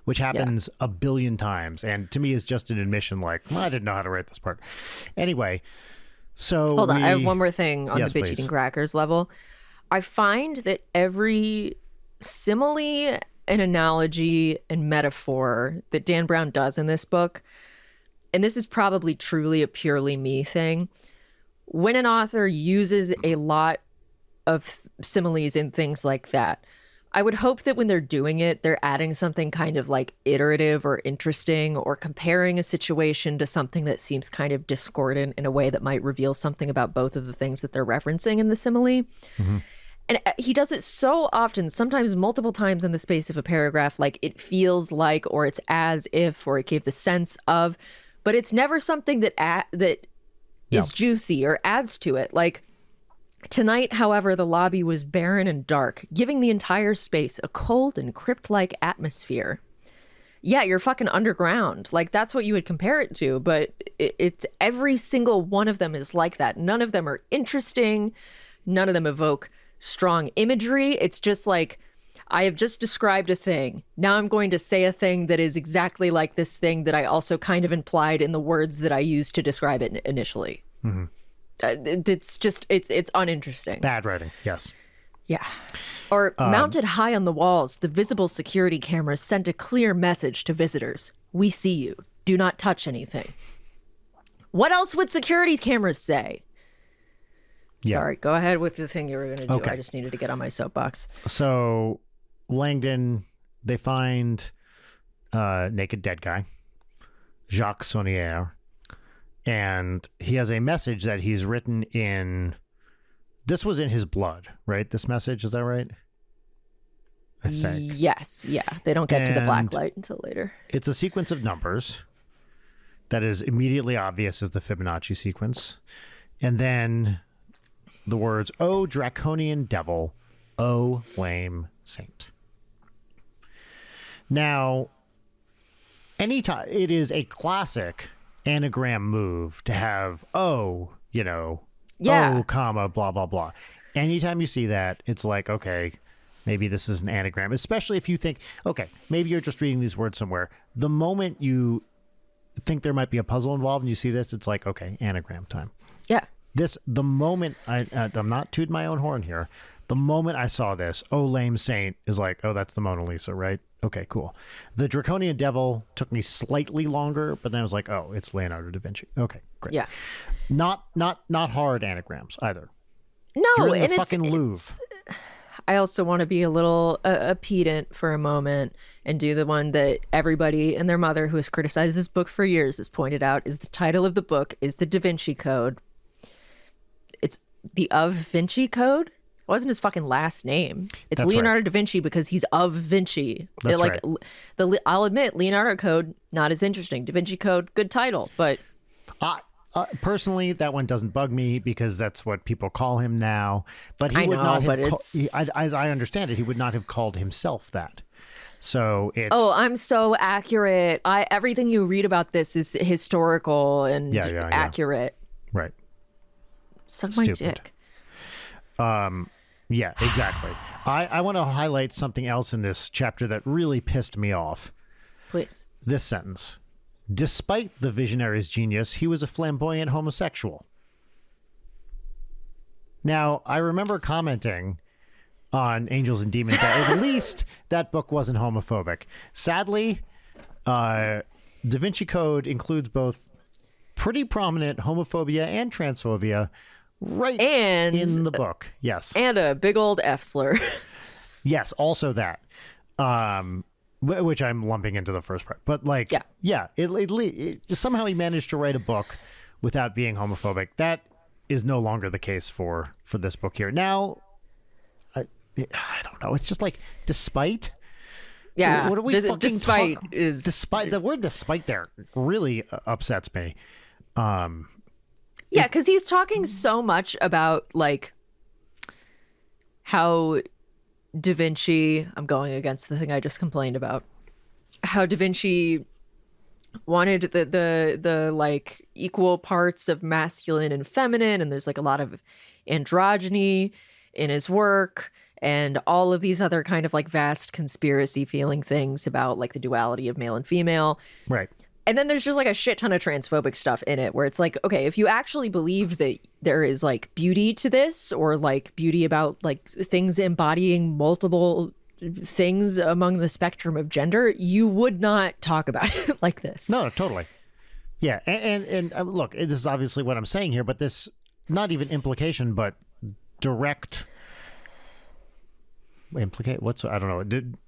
which happens a billion times. And to me is just an admission like, well, I didn't know how to write this part. Anyway, so Hold on. I have one more thing on Yes, the bitch please. eating crackers level. I find that every simile and analogy and metaphor that Dan Brown does in this book, and this is probably truly a purely me thing, when an author uses a lot of similes and things like that, I would hope that when they're doing it, they're adding something kind of like iterative or interesting, or comparing a situation to something that seems kind of discordant in a way that might reveal something about both of the things that they're referencing in the simile. Mm-hmm. And he does it so often, sometimes multiple times in the space of a paragraph, like it feels like, or it's as if, or it gave the sense of, but it's never something that is juicy or adds to it. Like tonight, however, the lobby was barren and dark, giving the entire space a cold and crypt-like atmosphere. Yeah, you're fucking underground. Like that's what you would compare it to, but it's every single one of them is like that. None of them are interesting. None of them evoke strong imagery. It's just like, I have just described a thing. Now I'm going to say a thing that is exactly like this thing that I also kind of implied in the words that I used to describe it initially. Mm-hmm. It's uninteresting. Bad writing. Yes. Yeah. Or mounted high on the walls, the visible security cameras sent a clear message to visitors. We see you. Do not touch anything. What else would security cameras say? Yeah. Sorry, go ahead with the thing you were going to do. Okay. I just needed to get on my soapbox. So Langdon, they find naked dead guy, Jacques Sonnier, and he has a message that he's written in. This was in his blood, right? This message, is that right? I think. Yes, yeah. They don't get to the black And light until later. It's a sequence of numbers that is immediately obvious as the Fibonacci sequence. And then the words, "Oh, draconian devil, oh, lame saint." Now, anytime it is a classic anagram move to have, oh, Yeah. oh, comma, blah, blah, blah. Anytime you see that, it's like, okay, maybe this is an anagram, especially if you think, okay, maybe you're just reading these words somewhere. The moment you think there might be a puzzle involved and you see this, it's like, okay, anagram time. Yeah. The moment I'm not tooting my own horn here. The moment I saw this, oh, lame saint, is like, oh, that's the Mona Lisa, right? Okay, cool. The draconian devil took me slightly longer, but then I was like, oh, it's Leonardo da Vinci. Okay, great. Yeah. Not hard anagrams either. No, You're in the and fucking Louvre. I also want to be a little a pedant for a moment and do the one that everybody and their mother who has criticized this book for years has pointed out is the title of the book is the Da Vinci Code. It's the of Vinci Code. It wasn't his fucking last name. It's That's Leonardo right. da Vinci because he's of Vinci. That's like right. I'll admit Leonardo Code not as interesting. Da Vinci Code good title, but Personally, that one doesn't bug me because that's what people call him now. But he I would know, not but have. it's- As I understand it, he would not have called himself that. So it's oh, I'm so accurate. Everything you read about this is historical and Yeah. accurate. right. Suck my Stupid. dick. Yeah, exactly. I want to highlight something else in this chapter that really pissed me off. Please. This sentence. Despite the visionary's genius, he was a flamboyant homosexual. Now, I remember commenting on Angels and Demons that at least that book wasn't homophobic. Sadly, Da Vinci Code includes both pretty prominent homophobia and transphobia right And in the book. Yes. and a big old F slur. Yes, also that. Which I'm lumping into the first part. But like, yeah, it somehow he managed to write a book without being homophobic. That is no longer the case for this book here. Now, I don't know. It's just like, despite. Yeah. What are we fucking despite is Despite, the word despite there really upsets me. yeah, because he's talking so much about like how Da Vinci, I'm going against the thing I just complained about, how Da Vinci wanted the like equal parts of masculine and feminine, and there's like a lot of androgyny in his work and all of these other kind of like vast conspiracy feeling things about like the duality of male and female. Right. And then there's just like a shit ton of transphobic stuff in it where it's like, okay, if you actually believe that there is like beauty to this, or like beauty about like things embodying multiple things among the spectrum of gender, you would not talk about it like this. No, totally. Yeah. And look, this is obviously what I'm saying here, but this, not even implication, but direct implicate what's, I don't know,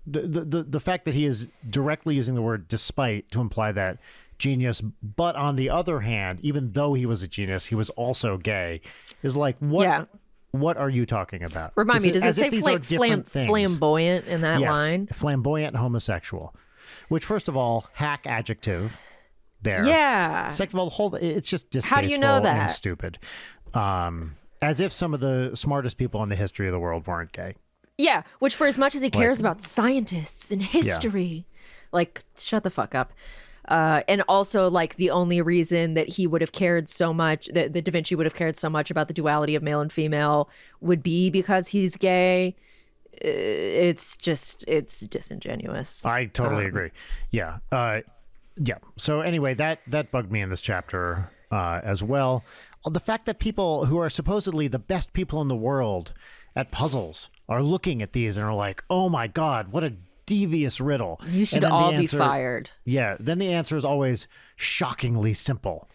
the fact that he is directly using the word despite to imply that genius, but on the other hand, even though he was a genius, he was also gay, is like, what are you talking about? Remind me, does it say flamboyant in that line? Flamboyant and homosexual, which first of all, hack adjective there. Yeah. Second of all, it's just distasteful. How do you know that? And stupid. As if some of the smartest people in the history of the world weren't gay. Yeah, which for as much as he cares about scientists and history, like, shut the fuck up. And also, like, the only reason that he would have cared so much, that Da Vinci would have cared so much about the duality of male and female would be because he's gay. It's disingenuous. I totally agree. Yeah. Yeah. So anyway, that bugged me in this chapter as well. The fact that people who are supposedly the best people in the world at puzzles are looking at these and are like, oh my God, what a devious riddle. You should all be fired. Yeah. Then the answer is always shockingly simple.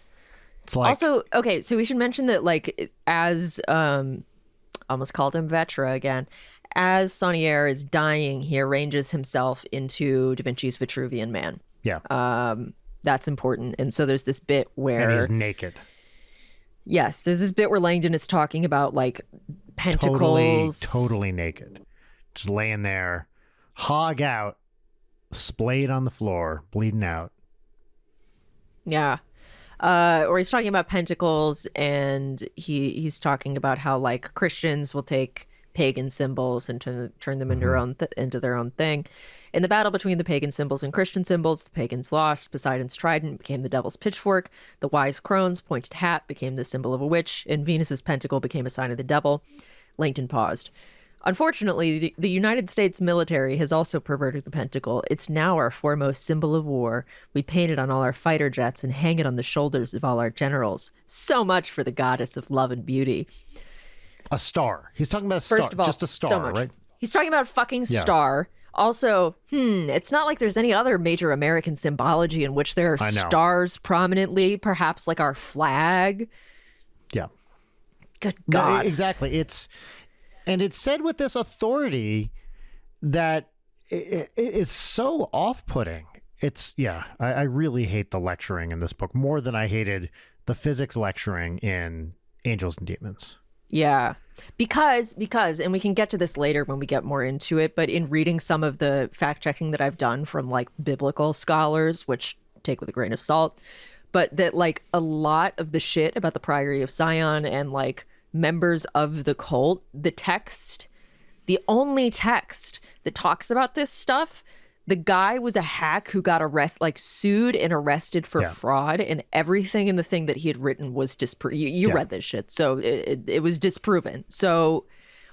It's like, also, okay, so we should mention that, like, as almost called him Vetra again, as Saunier is dying, he arranges himself into Da Vinci's Vitruvian Man. Yeah. That's important. And so there's this bit where... And he's naked. Yes, there's this bit where Langdon is talking about, like, pentacles. Totally naked. Just laying there, hog out, splayed on the floor, bleeding out. Yeah. Or he's talking about pentacles, and he's talking about how, like, Christians will take pagan symbols and turn them into their own thing. In the battle between the pagan symbols and Christian symbols, the pagans lost. Poseidon's trident became the devil's pitchfork. The wise crone's pointed hat became the symbol of a witch, and Venus's pentacle became a sign of the devil. Langdon paused. Unfortunately, the United States military has also perverted the pentacle. It's now our foremost symbol of war. We paint it on all our fighter jets and hang it on the shoulders of all our generals. So much for the goddess of love and beauty. A star. He's talking about a star. First of all, just a star, so much. Right? He's talking about a fucking star. Also, it's not like there's any other major American symbology in which there are stars prominently, perhaps like our flag. Yeah. Good God. No, exactly. And it's said with this authority that it is so off-putting. I really hate the lecturing in this book more than I hated the physics lecturing in Angels and Demons. Yeah, because, and we can get to this later when we get more into it, but in reading some of the fact checking that I've done from like biblical scholars, which take with a grain of salt, but that like a lot of the shit about the Priory of Sion and like members of the cult, the only text that talks about this stuff, the guy was a hack who got sued and arrested for fraud, and everything in the thing that he had written was disproven. You read this shit, so it was disproven. So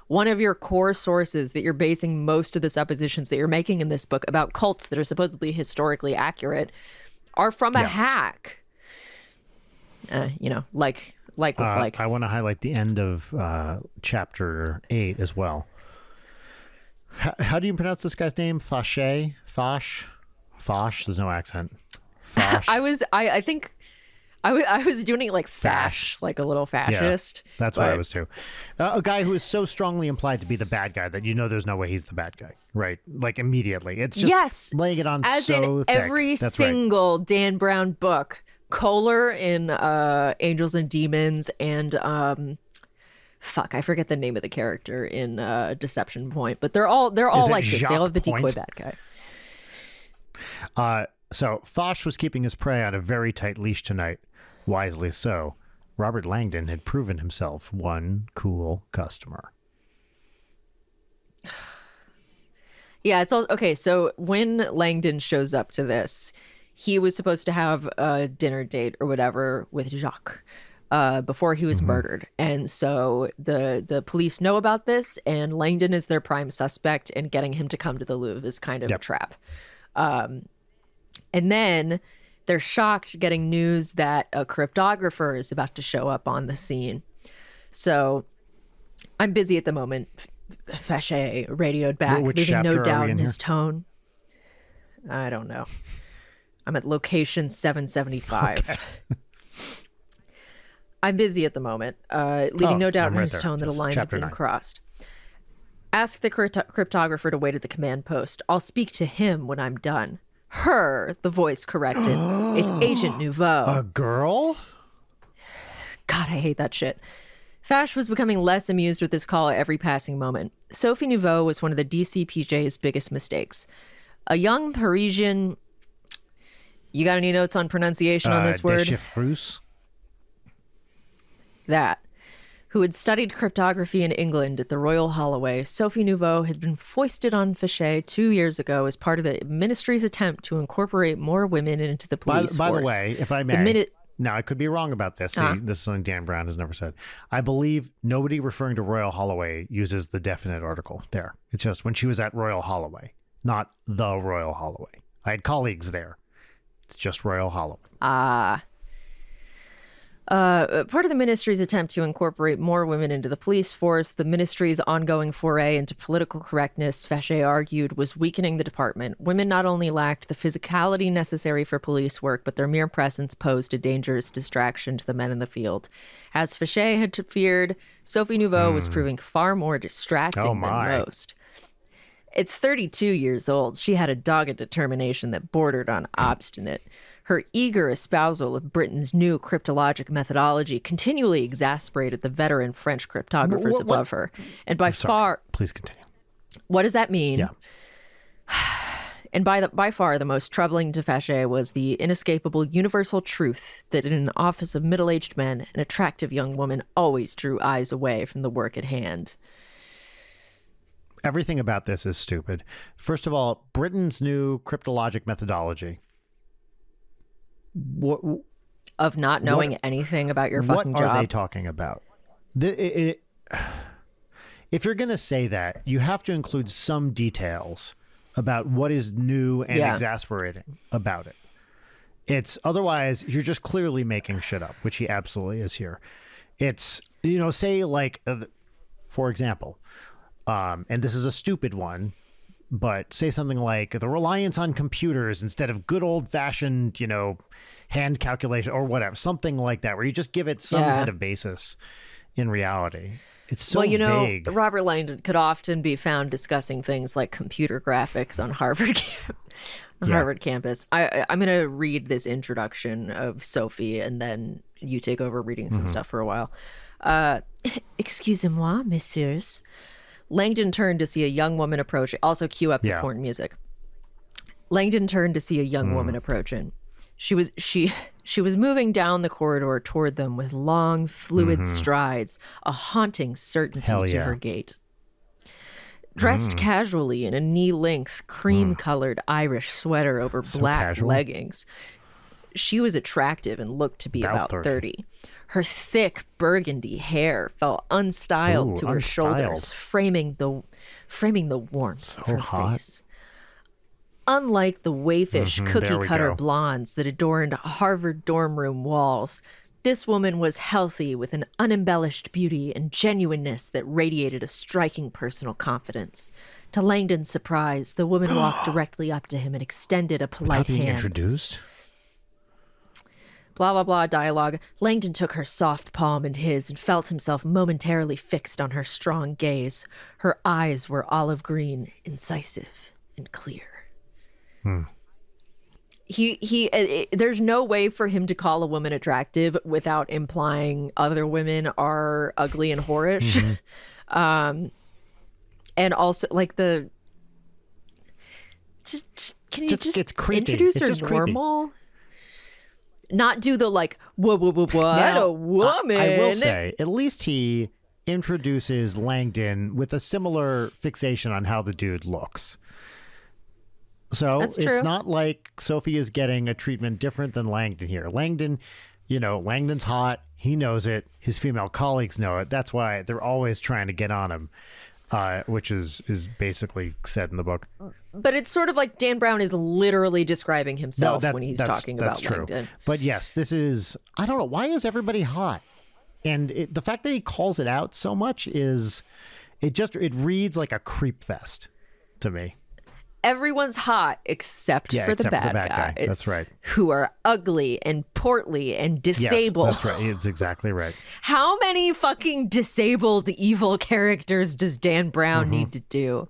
one of your core sources that you're basing most of the suppositions that you're making in this book about cults that are supposedly historically accurate are from a hack. Like with like. I want to highlight the end of chapter 8 as well. How do you pronounce this guy's name? Foch? There's no accent. Foch. I think I was doing it like fash, like a little fascist. Yeah, that's what I was too. A guy who is so strongly implied to be the bad guy that there's no way he's the bad guy, right? Like immediately. It's just laying it on as so in thick. Every that's single Dan Brown book. Kohler in Angels and Demons, and I forget the name of the character in Deception Point, but they're all like this. They all have the decoy bad guy. So Foch was keeping his prey on a very tight leash tonight. Wisely so. Robert Langdon had proven himself one cool customer. Yeah, it's all okay. So when Langdon shows up to this, he was supposed to have a dinner date or whatever with Jacques before he was murdered. And so the police know about this, and Langdon is their prime suspect, and getting him to come to the Louvre is kind of a trap. And then they're shocked getting news that a cryptographer is about to show up on the scene. So I'm busy at the moment. Fauché radioed back, leaving no doubt in his tone. I don't know. I'm at location 775. Okay. I'm busy at the moment, leaving no doubt in his tone that a line had been crossed. Ask the cryptographer to wait at the command post. I'll speak to him when I'm done. Her, the voice corrected. It's Agent Nouveau. A girl? God, I hate that shit. Fash was becoming less amused with this call at every passing moment. Sophie Nouveau was one of the DCPJ's biggest mistakes. A young Parisian... You got any notes on pronunciation on this word? Déchiffreuse? That. Who had studied cryptography in England at the Royal Holloway, Sophie Nouveau had been foisted on Fauché 2 years ago as part of the ministry's attempt to incorporate more women into the police force. By the way, if I may, now I could be wrong about this. See, this is something Dan Brown has never said. I believe nobody referring to Royal Holloway uses the definite article there. It's just when she was at Royal Holloway, not the Royal Holloway. I had colleagues there. It's just Royal Holloway. Part of the ministry's attempt to incorporate more women into the police force, the ministry's ongoing foray into political correctness, Fauché argued, was weakening the department. Women not only lacked the physicality necessary for police work, but their mere presence posed a dangerous distraction to the men in the field. As Fauché had feared, Sophie Nouveau was proving far more distracting than most. At 32 years old, she had a dogged determination that bordered on obstinate. Her eager espousal of Britain's new cryptologic methodology continually exasperated the veteran French cryptographers above her. And by far... Please continue. What does that mean? Yeah. And by far the most troubling to Fauché was the inescapable universal truth that in an office of middle-aged men, an attractive young woman always drew eyes away from the work at hand. Everything about this is stupid. First of all, Britain's new cryptologic methodology. Of not knowing anything about your fucking job. What are they talking about? If you're going to say that, you have to include some details about what is new and exasperating about it. It's otherwise you're just clearly making shit up, which he absolutely is here. It's, say like, for example, and this is a stupid one, but say something like the reliance on computers instead of good old fashioned, hand calculation or whatever, something like that, where you just give it some kind of basis in reality. It's so vague. Robert Langdon could often be found discussing things like computer graphics on Harvard Harvard campus. I'm going to read this introduction of Sophie, and then you take over reading some stuff for a while. Excusez-moi, messieurs. Langdon turned to see a young woman approaching. Also cue up the porn music. Langdon turned to see a young woman approaching. She was moving down the corridor toward them with long, fluid strides, a haunting certainty to her gait. Dressed casually in a knee-length, cream-colored Irish sweater over black leggings, she was attractive and looked to be about 30. Her thick burgundy hair fell unstyled to her shoulders, framing the warmth of her face. Unlike the waifish cookie-cutter blondes that adorned Harvard dorm room walls, this woman was healthy with an unembellished beauty and genuineness that radiated a striking personal confidence. To Langdon's surprise, the woman walked directly up to him and extended a polite hand. Introduced? Blah, blah, blah, dialogue. Langdon took her soft palm in his and felt himself momentarily fixed on her strong gaze. Her eyes were olive green, incisive, and clear. There's no way for him to call a woman attractive without implying other women are ugly and whorish. And also, like, can you just introduce her normal? Creepy. Not do the what a woman. I will say, at least he introduces Langdon with a similar fixation on how the dude looks. So That's it's true. not like Sophie is getting a treatment different than Langdon here. Langdon, Langdon's hot. He knows it. His female colleagues know it. That's why they're always trying to get on him, which is basically said in the book. But it's sort of like Dan Brown is literally describing himself when he's talking about true. Langdon. But yes, this is, I don't know, why is everybody hot? And the fact that he calls it out so much is, it reads like a creep fest to me. Everyone's hot except for the bad guy. That's right. Who are ugly and portly and disabled. Yes, that's right. It's exactly right. How many fucking disabled evil characters does Dan Brown need to do?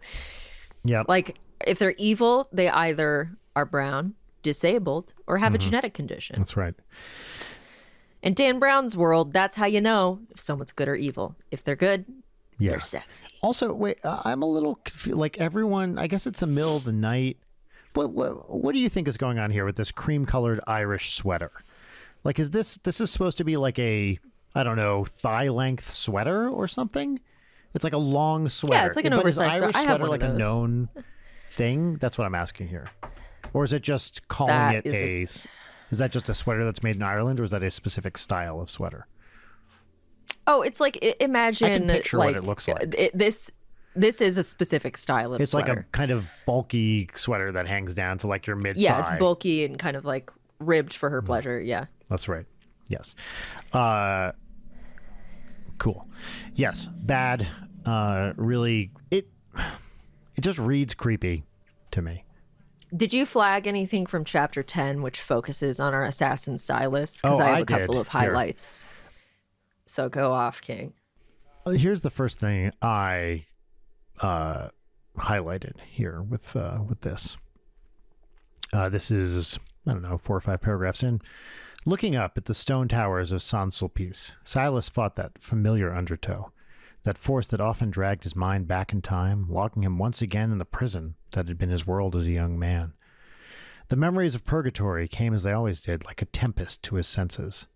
Yeah. Like, if they're evil, they either are brown, disabled, or have a genetic condition. That's right. In Dan Brown's world, that's how you know if someone's good or evil. If they're good, they're sexy. Also, wait, I'm a little confused. Like everyone, I guess it's the middle of the night. What do you think is going on here with this cream-colored Irish sweater? Like, is this is supposed to be like a, I don't know, thigh-length sweater or something? It's like a long sweater. Yeah, it's like an oversized Irish sweater. I have sweater one like of those. a known thing? That's what I'm asking here. Or is it just calling it is that just a sweater that's made in Ireland, or is that a specific style of sweater? Oh, it's like, imagine, I can picture like, what it looks like. This is a specific style of It's sweater. like a kind of bulky sweater that hangs down to like your mid-thigh. Yeah, it's bulky and kind of like ribbed for her pleasure. Yeah. That's right. Yes. Cool. Yes. Bad. Really, it just reads creepy to me. Did you flag anything from chapter 10, which focuses on our assassin Silas? Because I have a couple of highlights. So go off, King. Here's the first thing I highlighted here with this. This is, I don't know, 4 or 5 paragraphs in. Looking up at the stone towers of Saint-Sulpice, Silas fought that familiar undertow, that force that often dragged his mind back in time, locking him once again in the prison that had been his world as a young man. The memories of purgatory came as they always did, like a tempest to his senses.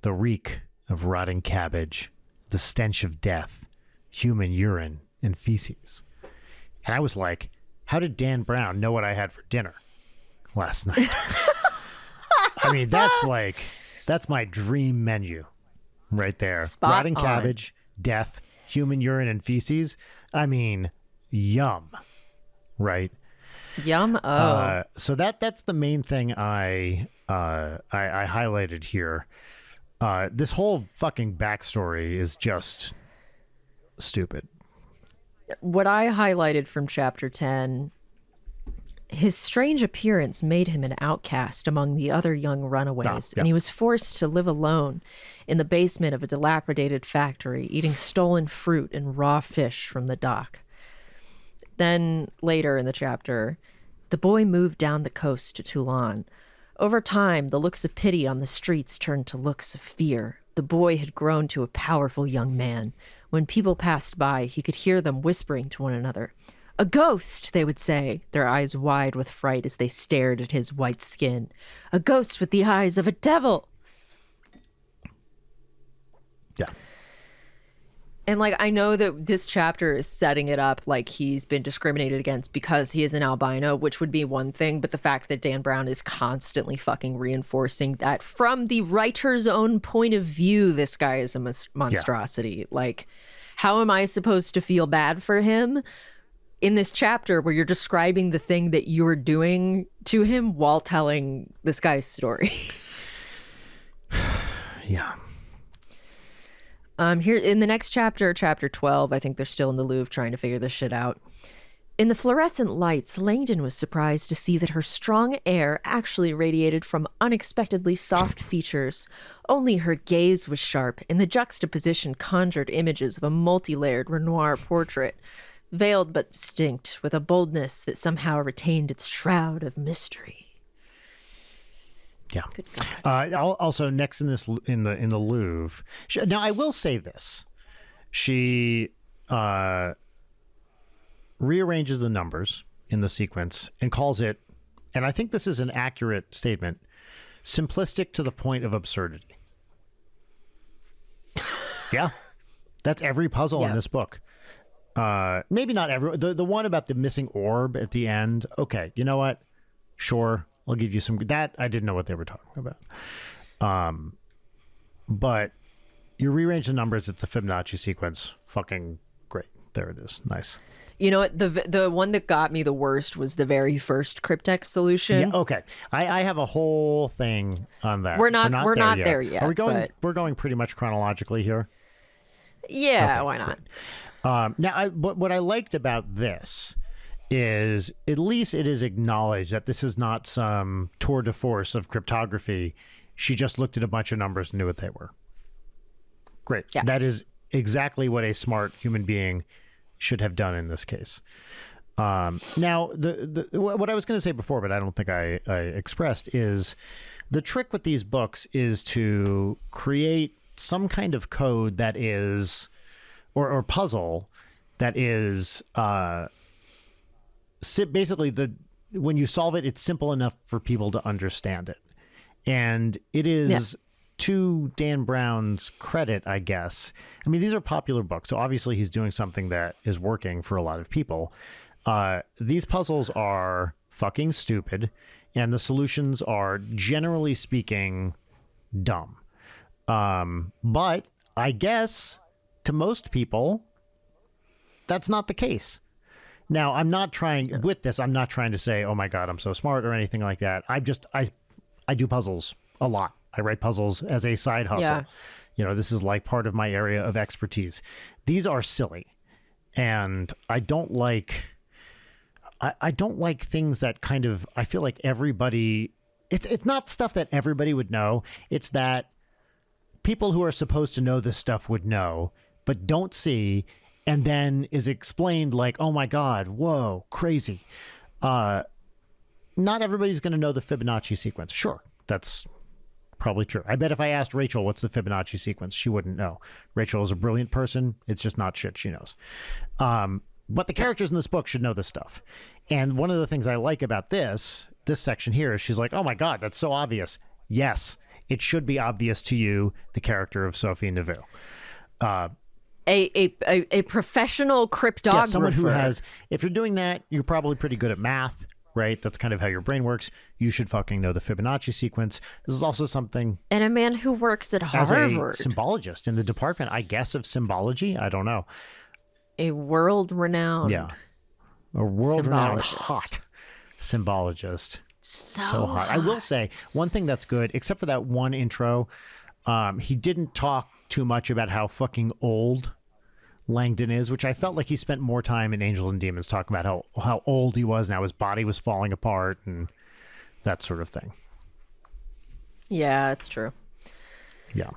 The reek of rotting cabbage, the stench of death, human urine, and feces. And I was like, how did Dan Brown know what I had for dinner last night? I mean, that's my dream menu right there. Spot Rotting on. cabbage, death, human urine, and feces. I mean, yum, right? Yum. Oh. So that's the main thing I highlighted here. This whole fucking backstory is just stupid. What I highlighted from chapter 10, his strange appearance made him an outcast among the other young runaways, and he was forced to live alone in the basement of a dilapidated factory, eating stolen fruit and raw fish from the dock. Then, later in the chapter, the boy moved down the coast to Toulon. Over time, the looks of pity on the streets turned to looks of fear. The boy had grown to a powerful young man. When people passed by, he could hear them whispering to one another. "A ghost," they would say, their eyes wide with fright as they stared at his white skin. "A ghost with the eyes of a devil." Yeah. And, like, I know that this chapter is setting it up like he's been discriminated against because he is an albino, which would be one thing. But the fact that Dan Brown is constantly fucking reinforcing that from the writer's own point of view, this guy is a monstrosity. Yeah. Like, how am I supposed to feel bad for him in this chapter where you're describing the thing that you're doing to him while telling this guy's story? Yeah. Here in the next chapter, chapter 12, I think they're still in the Louvre trying to figure this shit out. In the fluorescent lights, Langdon was surprised to see that her strong air actually radiated from unexpectedly soft features. Only her gaze was sharp, and the juxtaposition conjured images of a multi-layered Renoir portrait, veiled but distinct, with a boldness that somehow retained its shroud of mystery. Yeah. Also, next in this in the Louvre. Now, I will say this: she rearranges the numbers in the sequence and calls it, and I think this is an accurate statement, simplistic to the point of absurdity. Yeah, that's every puzzle in this book. Maybe not every the one about the missing orb at the end. Okay, you know what? Sure, I'll give you some. That I didn't know what they were talking about. But you rearrange the numbers. It's the Fibonacci sequence. Fucking great. There it is. Nice. You know what? The one that got me the worst was the very first cryptex solution. Yeah. Okay. I have a whole thing on that. We're not there yet. Are we going? But... We're going pretty much chronologically here. Yeah. Okay, why not? Now, what I liked about this is at least it is acknowledged that this is not some tour de force of cryptography. She just looked at a bunch of numbers and knew what they were. Great. Yeah. That is exactly what a smart human being should have done in this case. Now, what I was going to say before, but I don't think I expressed, is the trick with these books is to create some kind of code that is, or puzzle that is basically when you solve it, it's simple enough for people to understand it. And it is, to Dan Brown's credit, I guess. I mean, these are popular books, so obviously he's doing something that is working for a lot of people. These puzzles are fucking stupid, and the solutions are, generally speaking, dumb. But I guess to most people, that's not the case. Now, I'm not trying to say, oh my God, I'm so smart or anything like that. I do puzzles a lot. I write puzzles as a side hustle. Yeah. You know, this is like part of my area of expertise. These are silly. And I don't like things that kind of, I feel like everybody, it's not stuff that everybody would know. It's that people who are supposed to know this stuff would know, but don't see, and then is explained like, oh my God, whoa, crazy. Not everybody's going to know the Fibonacci sequence. Sure, that's probably true. I bet if I asked Rachel what's the Fibonacci sequence, she wouldn't know. Rachel is a brilliant person. It's just not shit she knows. But the characters in this book should know this stuff. And one of the things I like about this section here is she's like, oh my God, that's so obvious. Yes, it should be obvious to you, the character of Sophie Neveu. A professional cryptographer. Yeah, someone who has, if you're doing that, you're probably pretty good at math. Right? That's kind of how your brain works. You should fucking know the Fibonacci sequence. This is also something... And a man who works at Harvard. As a symbologist in the department, I guess, of symbology. I don't know. A world-renowned... Yeah. A world-renowned hot symbologist. So hot. I will say, one thing that's good, except for that one intro, he didn't talk too much about how fucking old Langdon is, which I felt like he spent more time in Angels and Demons talking about how old he was and how his body was falling apart and that sort of thing. Yeah, it's true. Yeah.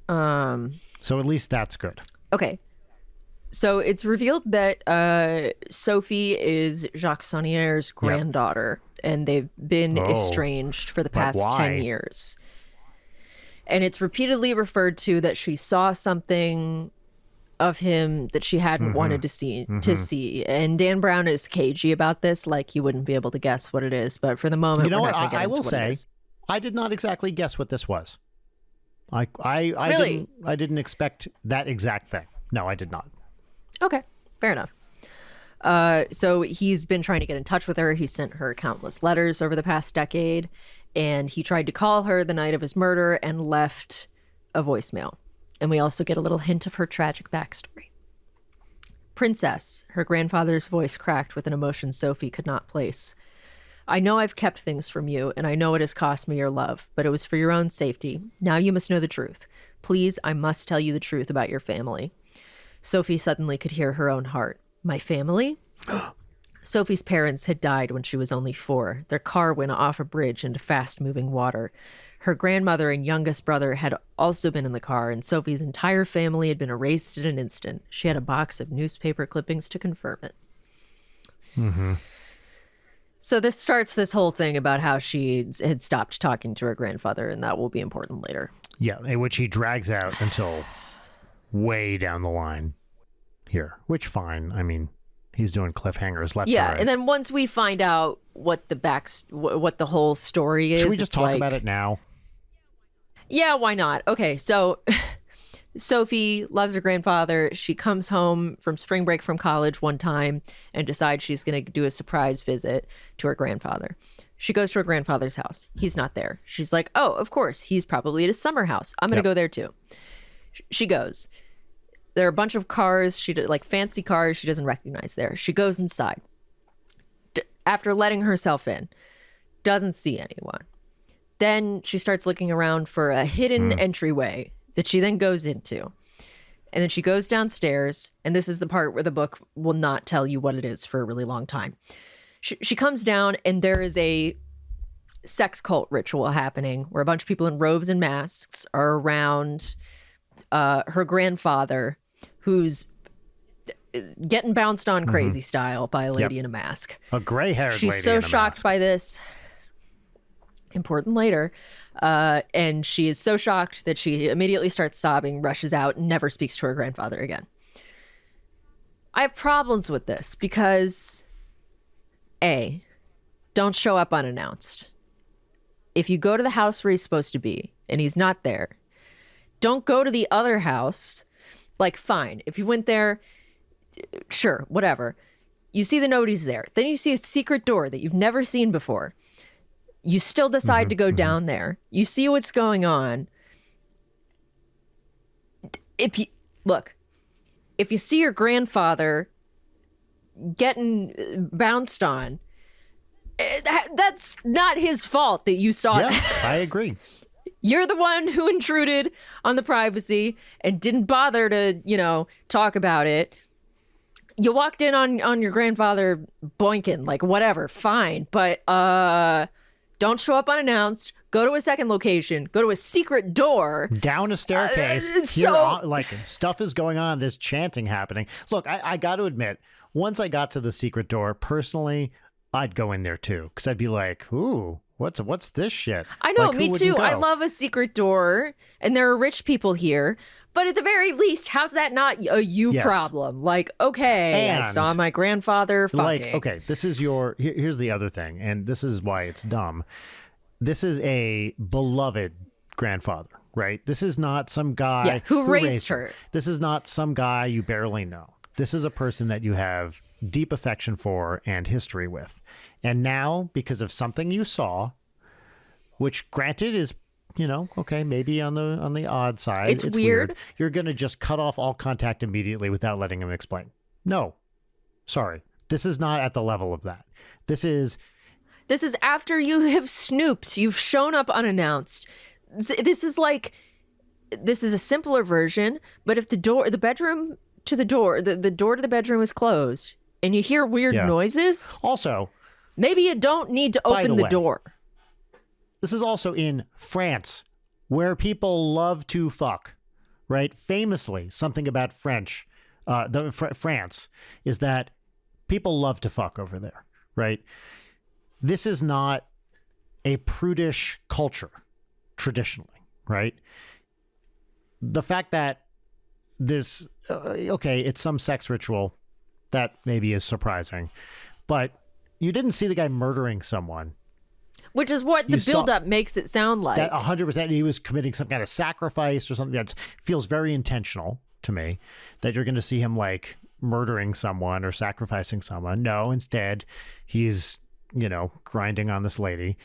So at least that's good. Okay. So it's revealed that Sophie is Jacques Saunier's granddaughter, and they've been estranged for the past 10 years. And it's repeatedly referred to that she saw something of him that she hadn't wanted to see. And Dan Brown is cagey about this, like you wouldn't be able to guess what it is. But for the moment, you know what? I will say, I did not exactly guess what this was. Really? I didn't expect that exact thing. No, I did not. Okay, fair enough. So he's been trying to get in touch with her. He sent her countless letters over the past decade, and he tried to call her the night of his murder and left a voicemail. And we also get a little hint of her tragic backstory. Princess, her grandfather's voice cracked with an emotion Sophie could not place. I know I've kept things from you, and I know it has cost me your love, but it was for your own safety. Now you must know the truth. Please, I must tell you the truth about your family. Sophie suddenly could hear her own heart. My family? Sophie's parents had died when she was only 4. Their car went off a bridge into fast-moving water. Her grandmother and youngest brother had also been in the car, and Sophie's entire family had been erased in an instant. She had a box of newspaper clippings to confirm it. Mm-hmm. So this starts this whole thing about how she had stopped talking to her grandfather, and that will be important later. Yeah, which he drags out until way down the line here, which fine. I mean, he's doing cliffhangers left to right. And then once we find out what the whole story is... Should we just talk about it now? Yeah, why not? Okay, so Sophie loves her grandfather. She comes home from spring break from college one time and decides she's going to do a surprise visit to her grandfather. She goes to her grandfather's house. He's not there. She's like, oh, of course, he's probably at his summer house. I'm going to go there too. She goes. There are a bunch of cars, like fancy cars she doesn't recognize there. She goes inside. After letting herself in, doesn't see anyone. Then she starts looking around for a hidden entryway that she then goes into. And then she goes downstairs, and this is the part where the book will not tell you what it is for a really long time. She comes down, and there is a sex cult ritual happening where a bunch of people in robes and masks are around her grandfather, who's getting bounced on crazy style by a lady in a mask. A gray-haired lady. She's so shocked by this. Important later. And she is so shocked that she immediately starts sobbing, rushes out, and never speaks to her grandfather again. I have problems with this because, A, don't show up unannounced. If you go to the house where he's supposed to be and he's not there, don't go to the other house. Like, fine. If you went there, sure, whatever. You see the nobody's there. Then you see a secret door that you've never seen before. You still decide to go down there. You see what's going on. If you see your grandfather getting bounced on, that's not his fault that you saw Yeah, that. I agree. You're the one who intruded on the privacy and didn't bother to, talk about it. You walked in on your grandfather boinking, like, whatever, fine. But don't show up unannounced. Go to a second location. Go to a secret door. Down a staircase. Stuff is going on. There's chanting happening. Look, I got to admit, once I got to the secret door, personally, I'd go in there too. Because I'd be like, ooh, what's this shit? I know, like, me too. I love a secret door. And there are rich people here. But at the very least, how's that not a you problem? Like, okay, I saw my grandfather fucking. Like, okay, this is here's the other thing, and this is why it's dumb. This is a beloved grandfather, right? This is not some guy who raised her. This is not some guy you barely know. This is a person that you have deep affection for and history with. And now, because of something you saw, which granted is okay, maybe on the odd side. It's weird. You're going to just cut off all contact immediately without letting him explain. No. Sorry. This is not at the level of that. This is after you have snooped. You've shown up unannounced. This is a simpler version, but if the door to the bedroom is closed and you hear weird noises, also, maybe you don't need to open the door. This is also in France, where people love to fuck, right? Famously, something about France is that people love to fuck over there, right? This is not a prudish culture, traditionally, right? The fact that this, it's some sex ritual, that maybe is surprising, but you didn't see the guy murdering someone. Which is what the buildup makes it sound like. That 100%, he was committing some kind of sacrifice or something that feels very intentional to me, that you're going to see him like murdering someone or sacrificing someone. No, instead, he's, grinding on this lady.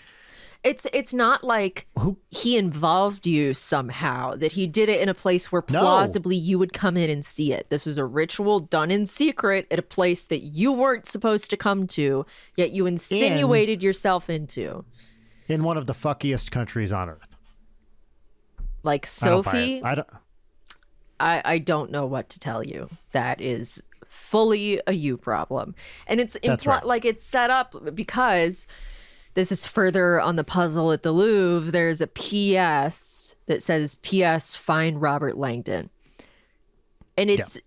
It's not like he involved you somehow, that he did it in a place where plausibly you would come in and see it. This was a ritual done in secret at a place that you weren't supposed to come to, yet you insinuated yourself into. In one of the fuckiest countries on earth. Like Sophie, I don't know what to tell you. That is fully a you problem. And it's like it's set up because this is further on the puzzle at the Louvre. There's a PS that says, P.S. Find Robert Langdon. And it's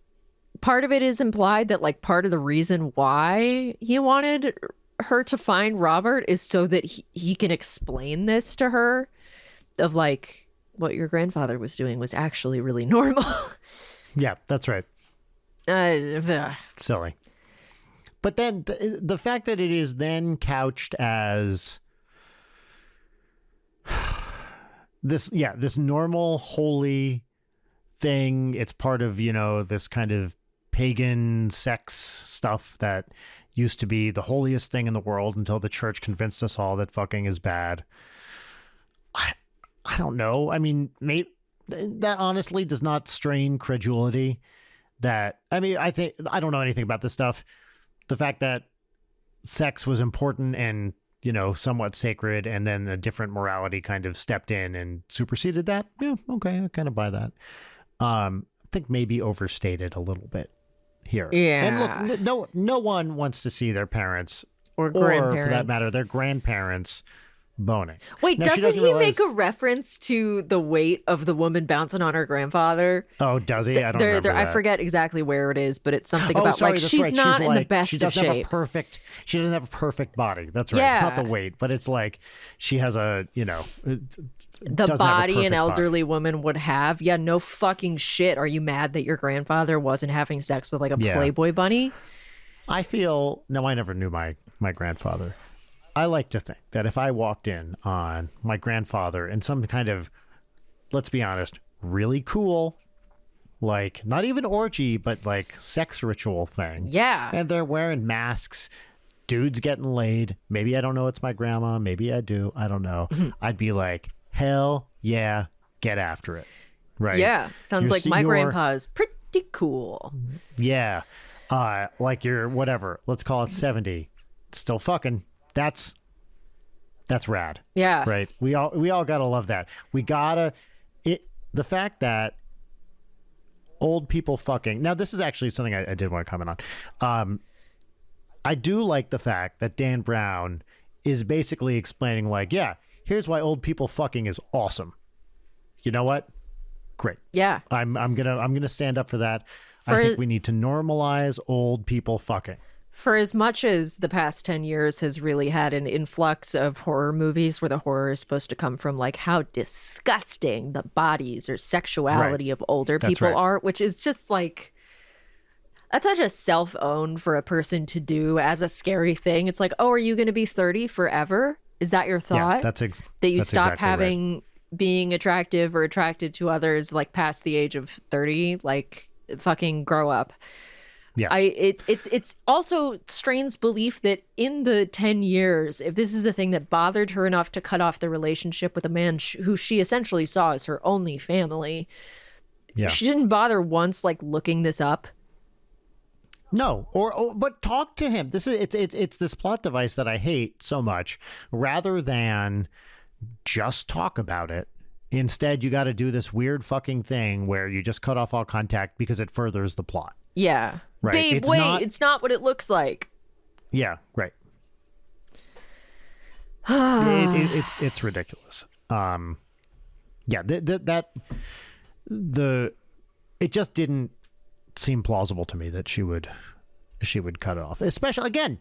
part of it is implied that like part of the reason why he wanted her to find Robert is so that he can explain this to her, of like what your grandfather was doing was actually really normal. Yeah, that's right. Silly. But then the fact that it is then couched as this normal, holy thing. It's part of, this kind of pagan sex stuff that used to be the holiest thing in the world until the church convinced us all that fucking is bad. I don't know. I mean, that honestly does not strain credulity. I don't know anything about this stuff. The fact that sex was important and, somewhat sacred, and then a different morality kind of stepped in and superseded that. Yeah, okay, I kind of buy that. I think maybe overstated a little bit here. Yeah. And look, no one wants to see their parents or grandparents, or for that matter, their grandparents boning. Wait, now, doesn't he make a reference to the weight of the woman bouncing on her grandfather? Oh, does he? I don't remember that. I forget exactly where it is, but it's something about sorry, she's right. not in the best of shape. She doesn't have a perfect body. That's right. Yeah. It's not the weight, but it's like she has a, the body an elderly woman would have. Yeah, no fucking shit. Are you mad that your grandfather wasn't having sex with like a Playboy bunny? I never knew my grandfather. I like to think that if I walked in on my grandfather in some kind of, let's be honest, really cool, like not even orgy, but like sex ritual thing. Yeah. And they're wearing masks, dudes getting laid. Maybe I don't know it's my grandma. Maybe I do. I don't know. I'd be like, hell yeah, get after it. Right. Yeah. Sounds like my grandpa is pretty cool. Yeah. Like you're whatever. Let's call it 70. Still fucking. That's rad. Yeah. Right. We all gotta love that. The fact that old people fucking. Now this is actually something I did want to comment on. I do like the fact that Dan Brown is basically explaining like, yeah, here's why old people fucking is awesome. You know what? Great. Yeah. I'm gonna stand up for that. I think we need to normalize old people fucking. For as much as the past 10 years has really had an influx of horror movies where the horror is supposed to come from like how disgusting the bodies or sexuality of older people are, which is just like, that's such a self-own for a person to do as a scary thing. It's like, oh, are you going to be 30 forever? Is that your thought? Yeah, that you stop exactly having being attractive or attracted to others like past the age of 30? Like, fucking grow up. Yeah. It's also strains belief that in the 10 years, if this is a thing that bothered her enough to cut off the relationship with a man who she essentially saw as her only family, she didn't bother once like looking this up. No, but talk to him. It's this plot device that I hate so much. Rather than just talk about it, instead you got to do this weird fucking thing where you just cut off all contact because it furthers the plot. Yeah. Right. Babe, it's not what it looks like. Yeah, right. It's ridiculous. It just didn't seem plausible to me that she would cut it off. Especially again,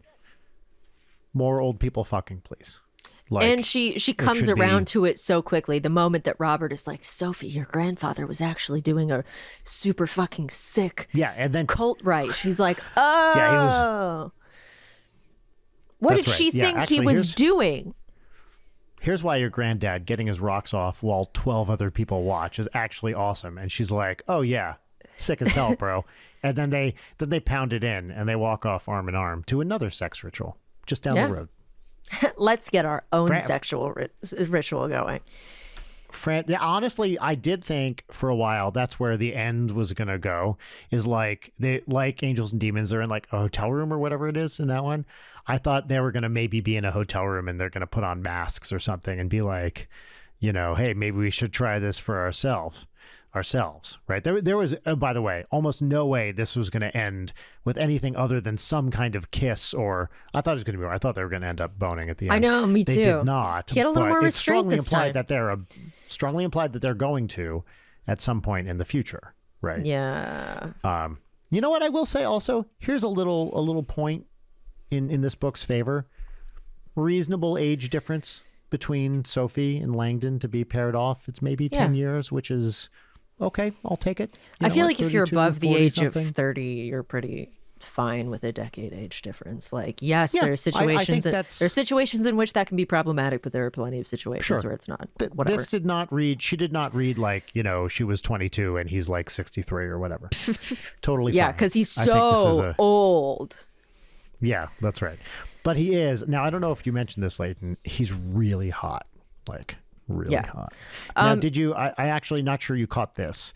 more old people fucking, please. Like, and she comes around to it so quickly. The moment that Robert is like, Sophie, your grandfather was actually doing a super fucking sick and then cult rite. She's like, oh. Yeah, he was. What did she think he was doing? Here's why your granddad getting his rocks off while 12 other people watch is actually awesome. And she's like, oh yeah, sick as hell, bro. And then they pound it in and they walk off arm in arm to another sex ritual just down the road. Let's get our own sexual ritual going. Honestly, I did think for a while that's where the end was going to go, is like Angels and Demons. They're in like a hotel room or whatever it is in that one. I thought they were going to maybe be in a hotel room and they're going to put on masks or something and be like, hey, maybe we should try this for ourselves, right? There was, by the way, almost no way this was going to end with anything other than some kind of kiss, or I thought they were going to end up boning at the end. I know, me too. They did not. He had a little more restraint this time. Strongly implied that they're going to at some point in the future, right? Yeah. You know what I will say also? Here's a little point in this book's favor. Reasonable age difference between Sophie and Langdon to be paired off. It's maybe 10 years, which is okay. I'll take it. I feel like if you're above the age of 30, you're pretty fine with a decade age difference. Like, yes, Yeah, there are situations think there's situations in which that can be problematic, but there are plenty of situations where it's not. Whatever. She did not read like, she was 22 and he's like 63 or whatever. Totally fine. Yeah, because he's so old. Yeah, that's right. But he is. Now, I don't know if you mentioned this, Leighton. He's really hot. Like, really hot. Now, did you, I actually not sure you caught this.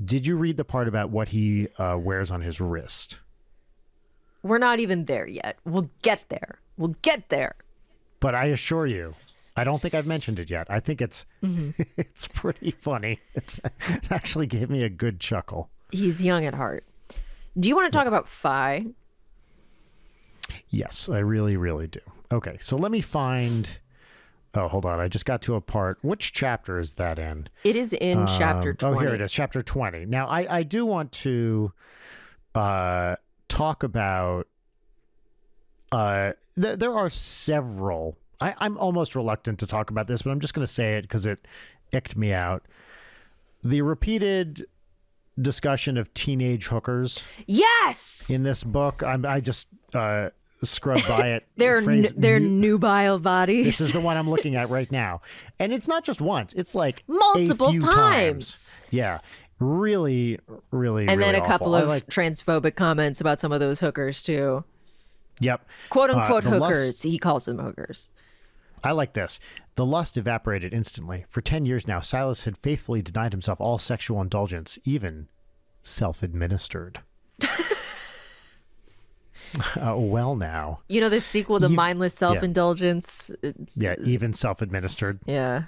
Did you read the part about what he wears on his wrist? We're not even there yet. We'll get there. But I assure you, I don't think I've mentioned it yet. I think it's it's pretty funny. It actually gave me a good chuckle. He's young at heart. Do you want to talk about Phi? Yes, I really, really do. Okay, so let me find... Oh, hold on. I just got to a part. Which chapter is that in? It is in chapter 20. Oh, here it is, chapter 20. Now, I do want to talk about... there are several... I'm almost reluctant to talk about this, but I'm just going to say it because it icked me out. The repeated discussion of teenage hookers. Yes! In this book. I just... scrub by it. They're nubile bodies. This is the one I'm looking at right now. And it's not just once. It's like multiple a few times. Yeah. Really, really, and really then a couple awful. of transphobic comments about some of those hookers too. Yep. Quote unquote hookers. He calls them hookers. I like this. The lust evaporated instantly. For 10 years now, Silas had faithfully denied himself all sexual indulgence, even self-administered. Well, now. This sequel, The Mindless Self-Indulgence. Yeah, even self-administered. Yeah.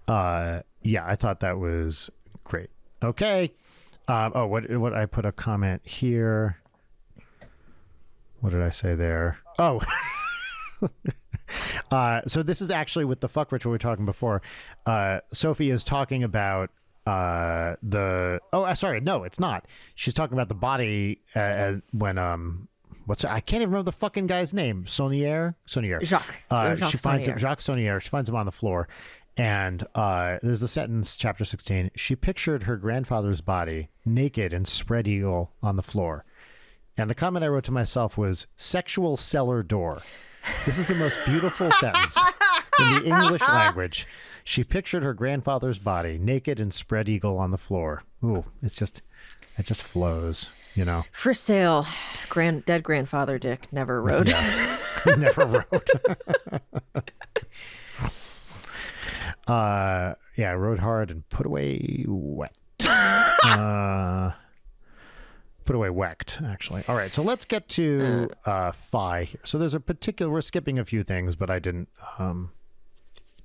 Yeah, I thought that was great. Okay. What I put a comment here. What did I say there? Oh. So this is actually with the fuck ritual we were talking before. Sophie is talking about sorry, no, it's not. She's talking about the body when I can't even remember the fucking guy's name. Saunier. Jacques. She finds him, Jacques Saunier. She finds him on the floor, and there's the sentence, chapter 16. She pictured her grandfather's body naked and spread eagle on the floor, and the comment I wrote to myself was "sexual cellar door." This is the most beautiful sentence in the English language. She pictured her grandfather's body naked and spread eagle on the floor. Ooh, it just flows, For sale. Dead grandfather Dick never wrote. Yeah. Never wrote. I wrote hard and put away wet. Put away wecked, actually. All right, so let's get to Phi here. So there's we're skipping a few things, but I didn't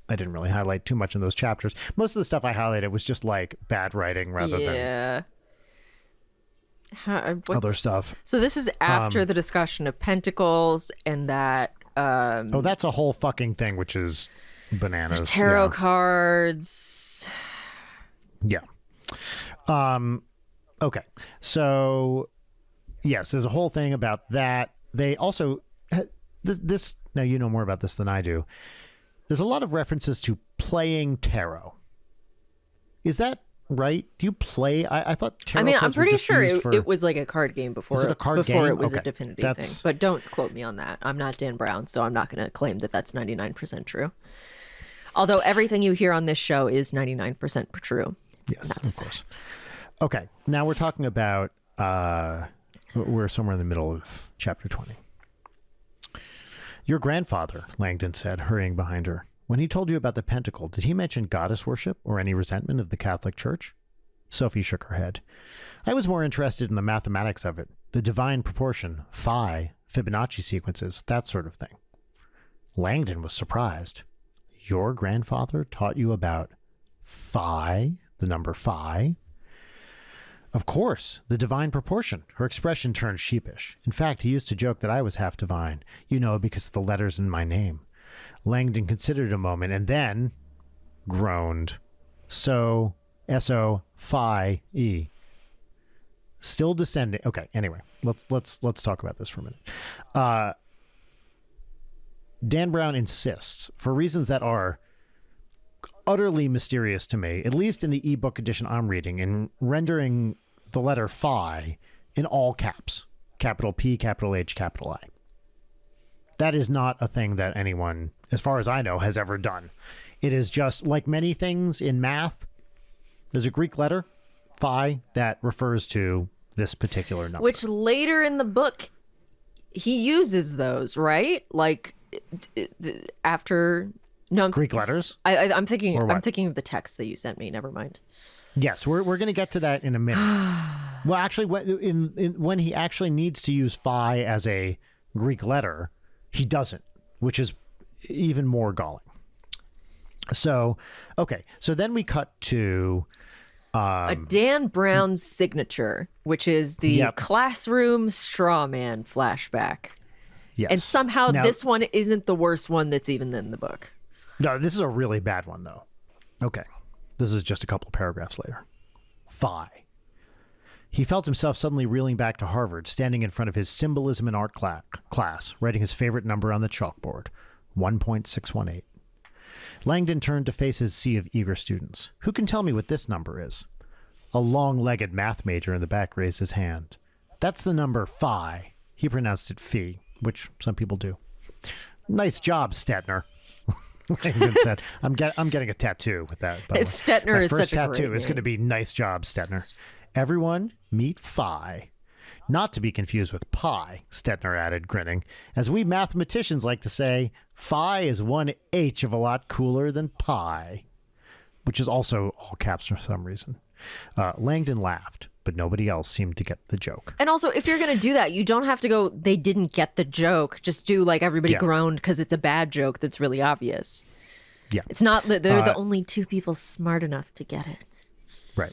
really highlight too much in those chapters. Most of the stuff I highlighted was just like bad writing rather than other stuff. So this is after the discussion of pentacles and that... that's a whole fucking thing, which is bananas. The tarot cards. Yeah. Okay. So, yes, there's a whole thing about that. They also... This now, you know more about this than I do. There's a lot of references to playing tarot. Is that right? Do you play? I thought tarot cards I'm pretty were just sure used it was like a card game before. Is it a card before game? It was Okay. a definitive thing. But don't quote me on that. I'm not Dan Brown, so I'm not going to claim that that's 99% true. Although everything you hear on this show is 99% true. Yes, of course. Okay, now we're talking about, we're somewhere in the middle of chapter 20. Your grandfather, Langdon said, hurrying behind her. When he told you about the pentacle, did he mention goddess worship or any resentment of the Catholic Church? Sophie shook her head. I was more interested in the mathematics of it, the divine proportion, phi, Fibonacci sequences, that sort of thing. Langdon was surprised. Your grandfather taught you about phi, the number phi? Of course, the divine proportion. Her expression turned sheepish. In fact, he used to joke that I was half divine, because of the letters in my name. Langdon considered a moment and then groaned. So, S-O, phi, E. Still descending. Okay, anyway, let's talk about this for a minute. Dan Brown insists, for reasons that are utterly mysterious to me, at least in the ebook edition I'm reading, in rendering the letter phi in all caps, capital P, capital H, capital I. That is not a thing that anyone, as far as I know, has ever done. It is just like many things in math. There's a Greek letter, phi, that refers to this particular number. Which later in the book, he uses those, right? Like after Greek letters. I'm thinking of the text that you sent me. Never mind. Yes, we're going to get to that in a minute. Well, actually, when he actually needs to use phi as a Greek letter, he doesn't, which is even more galling. So, okay. So then we cut to a Dan Brown's signature, which is the classroom straw man flashback. Yes. And somehow this one isn't the worst one that's even in the book. No, this is a really bad one, though. Okay. This is just a couple of paragraphs later. Phi. He felt himself suddenly reeling back to Harvard, standing in front of his Symbolism and Art class, writing his favorite number on the chalkboard, 1.618. Langdon turned to face his sea of eager students. Who can tell me what this number is? A long-legged math major in the back raised his hand. That's the number phi. He pronounced it phi, which some people do. Nice job, Stetner. Langdon said, I'm getting a tattoo with that. Stetner is such a great first tattoo is name. going to be nice job, Stetner. Everyone meet phi. Not to be confused with pi, Stetner added, grinning. As we mathematicians like to say, phi is one H of a lot cooler than pi, which is also all caps for some reason. Langdon laughed, but nobody else seemed to get the joke. And also, if you're going to do that, you don't have to go, they didn't get the joke. Just do like everybody groaned because it's a bad joke that's really obvious. Yeah. It's not that they're the only two people smart enough to get it. Right.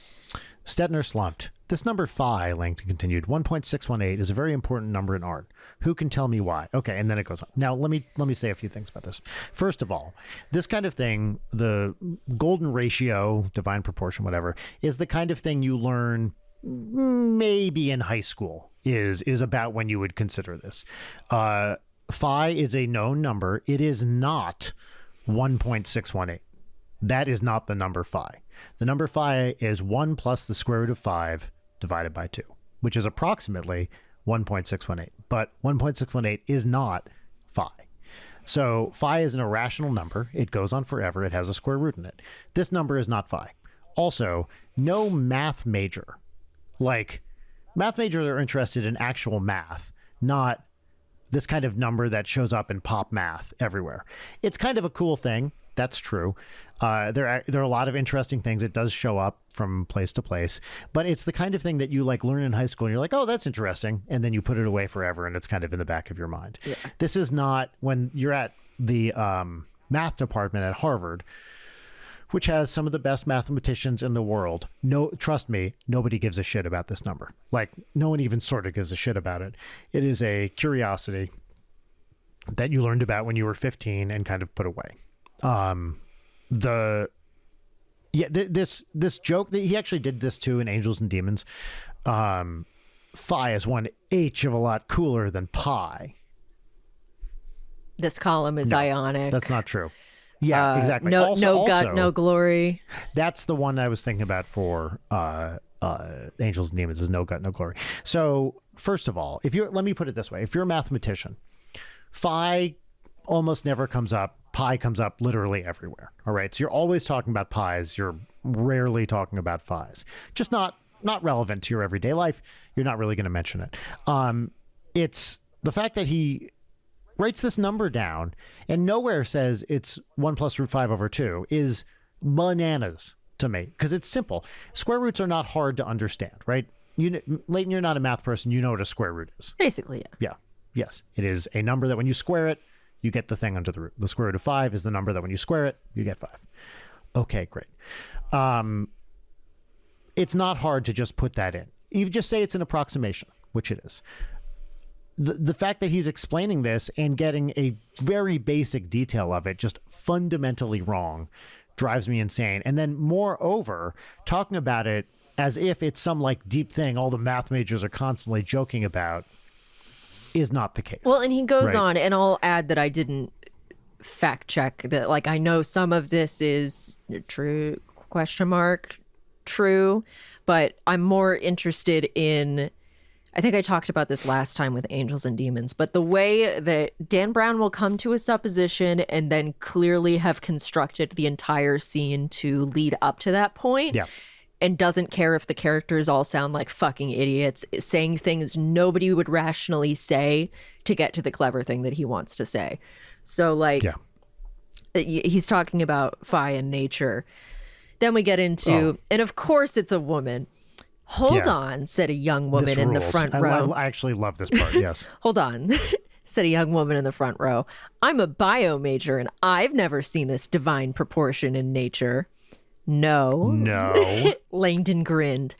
Stetner slumped. This number phi, Langdon continued, 1.618 is a very important number in art. Who can tell me why? Okay, and then it goes on. Now, let me say a few things about this. First of all, this kind of thing, the golden ratio, divine proportion, whatever, is the kind of thing you learn maybe in high school is about when you would consider this. Phi is a known number. It is not 1.618. That is not the number phi. The number phi is 1 plus the square root of 5 divided by 2, which is approximately 1.618. But 1.618 is not phi. So phi is an irrational number. It goes on forever. It has a square root in it. This number is not phi. Also, no math major. Like, math majors are interested in actual math, not this kind of number that shows up in pop math everywhere. It's kind of a cool thing. That's true. There are a lot of interesting things. It does show up from place to place, but it's the kind of thing that you like learn in high school and you're like, oh, that's interesting. And then you put it away forever and it's kind of in the back of your mind. Yeah. This is not when you're at the math department at Harvard, which has some of the best mathematicians in the world. No, trust me, nobody gives a shit about this number. Like, no one even sort of gives a shit about it. It is a curiosity that you learned about when you were 15 and kind of put away. This joke that he actually did this too in Angels and Demons. Phi is one H of a lot cooler than pi. This column is ionic. That's not true. Yeah, exactly. No gut, no glory. That's the one I was thinking about for Angels and Demons is no gut, no glory. So first of all, let me put it this way. If you're a mathematician, phi almost never comes up. Pi comes up literally everywhere. All right. So you're always talking about pi's. You're rarely talking about phi's. Just not relevant to your everyday life. You're not really going to mention it. It's the fact that he writes this number down and nowhere says it's 1 plus root 5 over 2 is bananas to me because it's simple. Square roots are not hard to understand, right? Leighton, you're not a math person. You know what a square root is. Basically, yeah. Yeah. Yes. It is a number that when you square it, you get the thing under the root. The square root of 5 is the number that when you square it, you get 5. Okay, great. It's not hard to just put that in. You just say it's an approximation, which it is. The fact that he's explaining this and getting a very basic detail of it just fundamentally wrong drives me insane. And then moreover, talking about it as if it's some like deep thing all the math majors are constantly joking about is not the case. Well, and he goes on, and I'll add that I didn't fact check that. Like, I know some of this is true, ? True, but I'm more interested in I think I talked about this last time with Angels and Demons, but the way that Dan Brown will come to a supposition and then clearly have constructed the entire scene to lead up to that point, and doesn't care if the characters all sound like fucking idiots, saying things nobody would rationally say to get to the clever thing that he wants to say. So, like, he's talking about Phi and nature. Then we get into, and of course it's a woman. Hold on, said a young woman in the front row. I actually love this part, yes. Hold on, said a young woman in the front row. I'm a bio major and I've never seen this divine proportion in nature. No. Langdon grinned.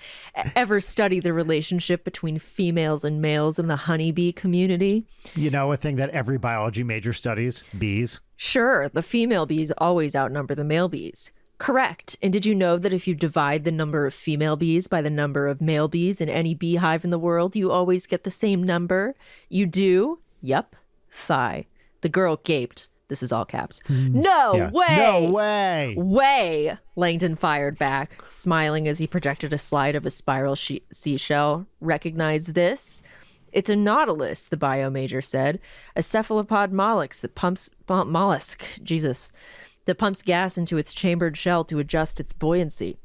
Ever study the relationship between females and males in the honeybee community? You know, a thing that every biology major studies, bees. Sure, the female bees always outnumber the male bees. Correct. And did you know that if you divide the number of female bees by the number of male bees in any beehive in the world, you always get the same number? You do? Yep. Phi. The girl gaped. This is all caps. No way! No way! Way! Langdon fired back, smiling as he projected a slide of a spiral seashell. Recognize this? It's a nautilus, the bio major said. A cephalopod mollusk that pumps gas into its chambered shell to adjust its buoyancy.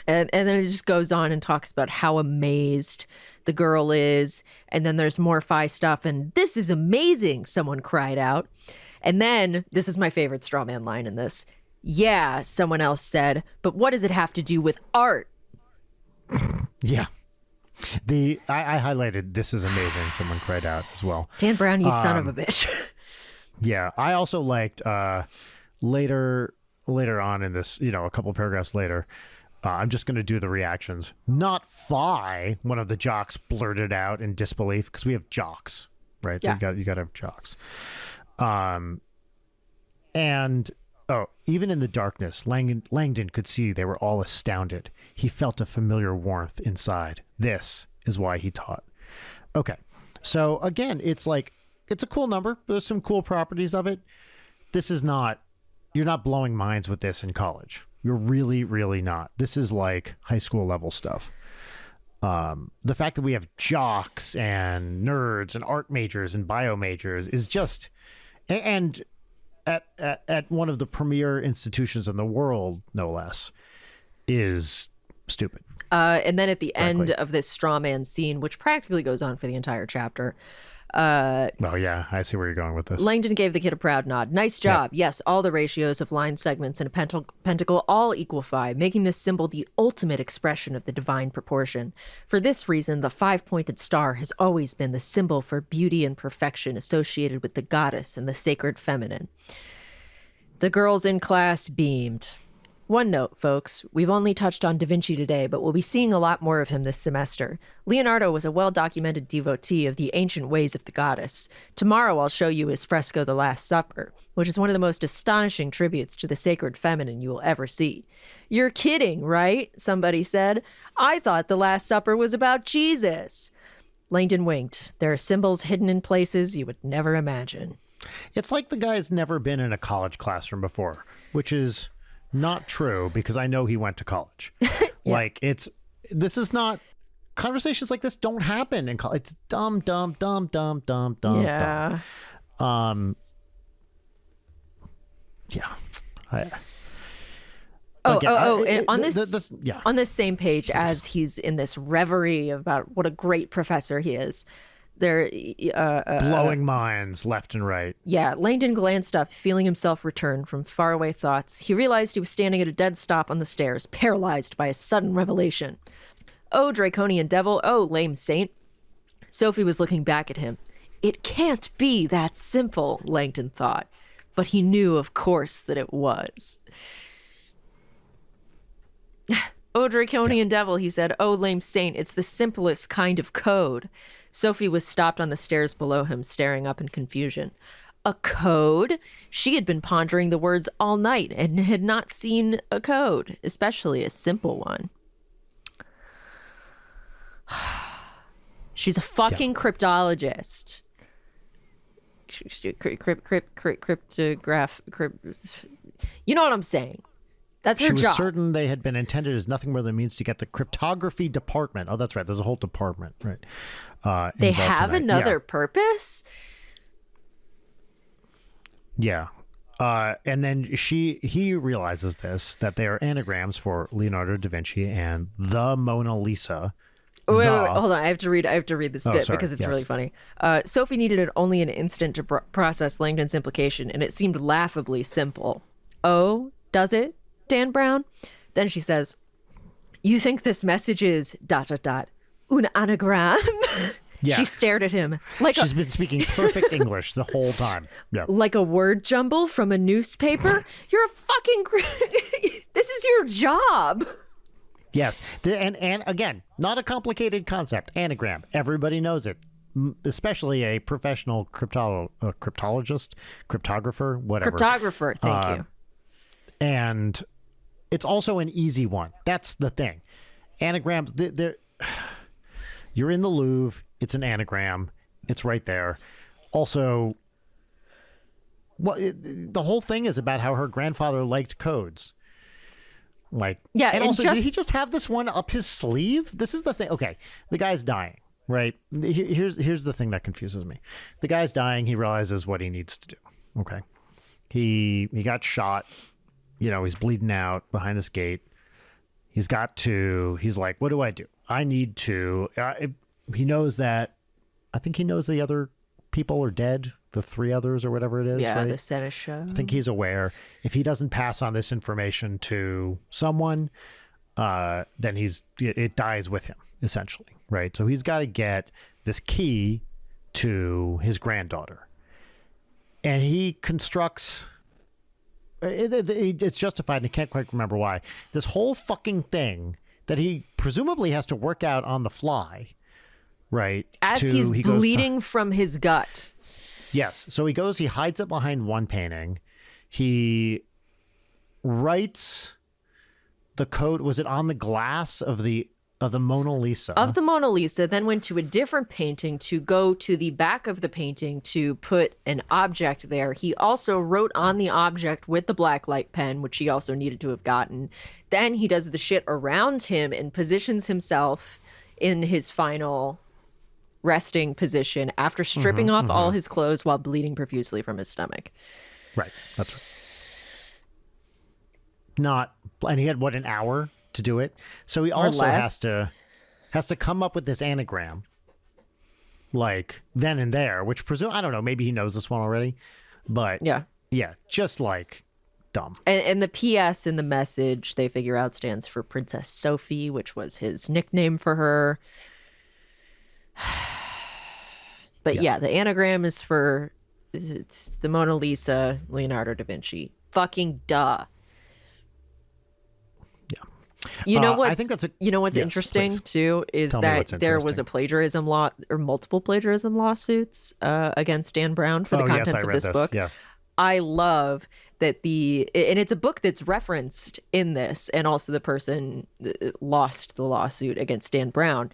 And then it just goes on and talks about how amazed the girl is. And then there's more Phi stuff. And this is amazing, someone cried out. And then, this is my favorite straw man line in this. Yeah, someone else said, but what does it have to do with art? Yeah. I highlighted, this is amazing, someone cried out as well. Dan Brown, you son of a bitch. Yeah, I also liked later on in this, a couple paragraphs later, I'm just going to do the reactions. Not Phi, one of the jocks blurted out in disbelief, because we have jocks, right? Yeah. You got to have jocks. Even in the darkness, Langdon could see they were all astounded. He felt a familiar warmth inside. This is why he taught. Okay. So again, it's a cool number. There's some cool properties of it. You're not blowing minds with this in college. You're really, really not. This is like high school level stuff. The fact that we have jocks and nerds and art majors and bio majors is just, and at one of the premier institutions in the world, no less, is stupid. And then at the end of this straw man scene, which practically goes on for the entire chapter. Well, yeah, I see where you're going with this. Langdon gave the kid a proud nod. Nice job. Yep. Yes, all the ratios of line segments in a pentacle all equal Phi, making this symbol the ultimate expression of the divine proportion. For this reason, the 5-pointed star has always been the symbol for beauty and perfection associated with the goddess and the sacred feminine. The girls in class beamed. One note, folks, we've only touched on Da Vinci today, but we'll be seeing a lot more of him this semester. Leonardo was a well-documented devotee of the ancient ways of the goddess. Tomorrow I'll show you his fresco The Last Supper, which is one of the most astonishing tributes to the sacred feminine you will ever see. You're kidding, right? Somebody said. I thought The Last Supper was about Jesus. Langdon winked. There are symbols hidden in places you would never imagine. It's like the guy's never been in a college classroom before, which is not true because I know he went to college. Yeah. This is not, conversations like this don't happen in college. It's dumb. Yeah. Dumb. Yeah. On this same page, as he's in this reverie about what a great professor he is, they're blowing minds left and right. Yeah, Langdon glanced up, feeling himself return from faraway thoughts. He realized he was standing at a dead stop on the stairs, paralyzed by a sudden revelation. Oh, draconian devil, oh, lame saint. Sophie was looking back at him. It can't be that simple, Langdon thought, but he knew, of course, that it was. Oh, draconian devil, he said. Oh, lame saint, it's the simplest kind of code. Sophie was stopped on the stairs below him, staring up in confusion. A code? She had been pondering the words all night and had not seen a code, especially a simple one. She's a fucking cryptologist. Cryptograph. You know what I'm saying? That's her She was job. certain they had been intended as nothing more than a means to get the cryptography department. Oh, that's right. There's a whole department, right? They involved have tonight. another purpose? Yeah. And then he realizes that they are anagrams for Leonardo da Vinci and the Mona Lisa. Wait, hold on. I have to read this bit sorry. because it's Yes. really funny. Sophie needed only an instant to process Langdon's implication, and it seemed laughably simple. Oh, does it, Dan Brown? Then she says, "You think this message is ... un anagram?" Yeah. She stared at him like She's been speaking perfect English the whole time. Yeah. like a word jumble from a newspaper. You're a fucking... This is your job. Yes. And again, not a complicated concept. Anagram. Everybody knows it, especially a professional cryptologist, cryptographer, whatever. Cryptographer, thank you. And it's also an easy one. That's the thing. Anagrams, you're in the Louvre. It's an anagram. It's right there. Also, the whole thing is about how her grandfather liked codes. Like, Yeah, and and also, did he just have this one up his sleeve? This is the thing. Okay, the guy's dying, right? Here's the thing that confuses me. The guy's dying. He realizes what he needs to do. Okay, he got shot. You know, he's bleeding out behind this gate. He's like, what do I do? I need to. He knows that. I think he knows the other people are dead. The three others or whatever it is. Yeah, right? the seneschal. I think he's aware. If he doesn't pass on this information to someone, then it dies with him, essentially, right? So he's got to get this key to his granddaughter. And he constructs... It's justified, and I can't quite remember why. This whole fucking thing that he presumably has to work out on the fly, right? As he's bleeding from his gut. Yes. So he hides it behind one painting. He writes the code. Was it on the glass of the Mona Lisa? Of the Mona Lisa, then went to a different painting to go to the back of the painting to put an object there. He also wrote on the object with the blacklight pen, which he also needed to have gotten. Then he does the shit around him and positions himself in his final resting position after stripping off all his clothes while bleeding profusely from his stomach. Right. That's right. And he had an hour to do it. So he also has to come up with this anagram like then and there, which I don't know, maybe he knows this one already, but yeah, just like dumb. And the PS in the message they figure out stands for Princess Sophie, which was his nickname for her. But yeah, the anagram is for it's the Mona Lisa, Leonardo da Vinci. Fucking duh. Yeah. You know I think that's what's yes, interesting please. too is Tell me that what's there was interesting. a plagiarism law or multiple plagiarism lawsuits against Dan Brown for the contents of this book. Yeah. I love that and it's a book that's referenced in this, and also the person lost the lawsuit against Dan Brown.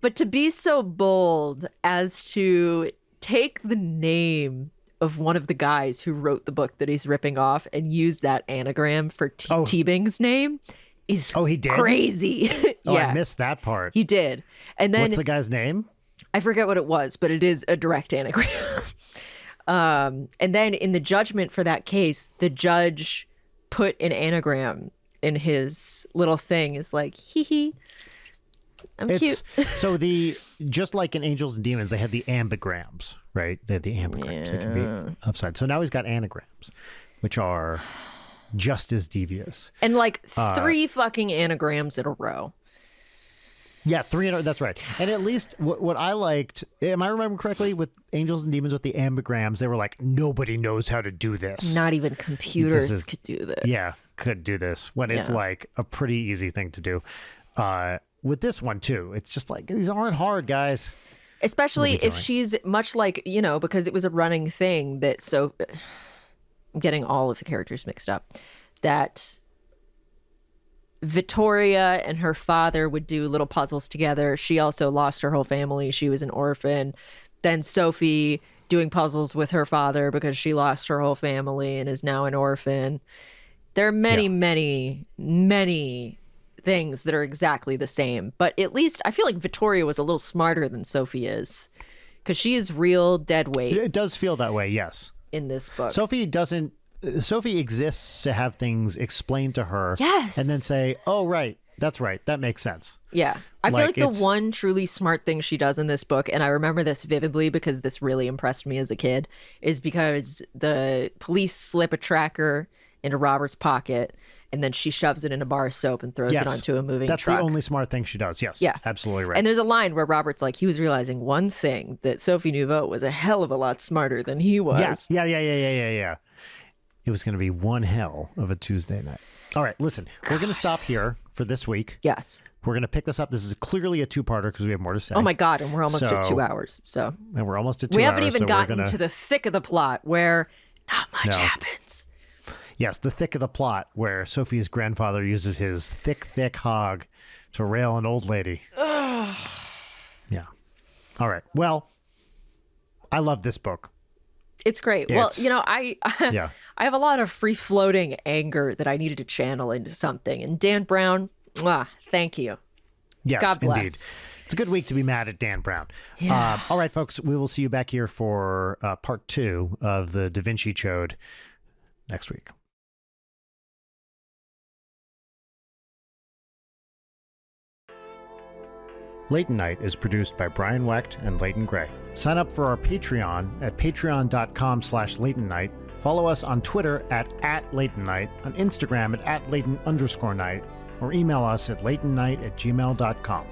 But to be so bold as to take the name of one of the guys who wrote the book that he's ripping off and use that anagram for Teabing's name is he did? Crazy. Yeah, I missed that part. he did. And then What's the guy's name? I forget what it was, but it is a direct anagram. And then in the judgment for that case, the judge put an anagram in his little thing. It's like, hee hee. I'm cute. So just like in Angels and Demons, they had the ambigrams, right? They had the ambigrams. They can be upside. So now he's got anagrams, which are just as devious. And like 3 fucking anagrams in a row. Yeah, 3. That's right. And at least what I liked, am I remembering correctly, with Angels and Demons with the ambigrams, they were like, nobody knows how to do this. Not even computers could do this. Yeah, could do this. When it's like a pretty easy thing to do. With this one too, it's just like, these aren't hard, guys. Especially if she's much like, because it was a running thing that I'm getting all of the characters mixed up, that Vittoria and her father would do little puzzles together. She also lost her whole family. She was an orphan. Then Sophie doing puzzles with her father because she lost her whole family and is now an orphan. There are many, Yeah. many, many things that are exactly the same. But at least I feel like Victoria was a little smarter than Sophie is, because she is real dead weight It does feel that way, yes. in this book. Sophie exists to have things explained to her. Yes. And then say, oh, right, that's right. That makes sense. Yeah. I feel Like, like the one truly smart thing she does in this book, and I remember this vividly because this really impressed me as a kid, is because the police slip a tracker into Robert's pocket, and then she shoves it in a bar of soap and throws it onto a moving That's truck. the only smart thing she does. Yes. Yeah. Absolutely right. And there's a line where Robert's like, he was realizing one thing, that Sophie Nouveau was a hell of a lot smarter than he was. Yes. Yeah. It was going to be one hell of a Tuesday night. All right, listen, we're going to stop here for this week. Yes. We're going to pick this up. This is clearly a two-parter because we have more to say. Oh my God, and we're almost at 2 hours. And we're almost at 2 we hours. haven't even gotten to the thick of the plot where not much happens. Yes, the thick of the plot where Sophie's grandfather uses his thick hog to rail an old lady. Yeah. All right. Well, I love this book. It's great. Well, I have a lot of free-floating anger that I needed to channel into something. And Dan Brown, thank you. Yes, God bless. indeed. It's a good week to be mad at Dan Brown. Yeah. All right, folks, we will see you back here for part 2 of the Da Vinci Chode next week. Leighton Night is produced by Brian Wecht and Leighton Gray. Sign up for our Patreon at patreon.com/Leighton Night. Follow us on Twitter at Leighton Night, on Instagram at Leighton_Night, or email us at leightonnight@gmail.com.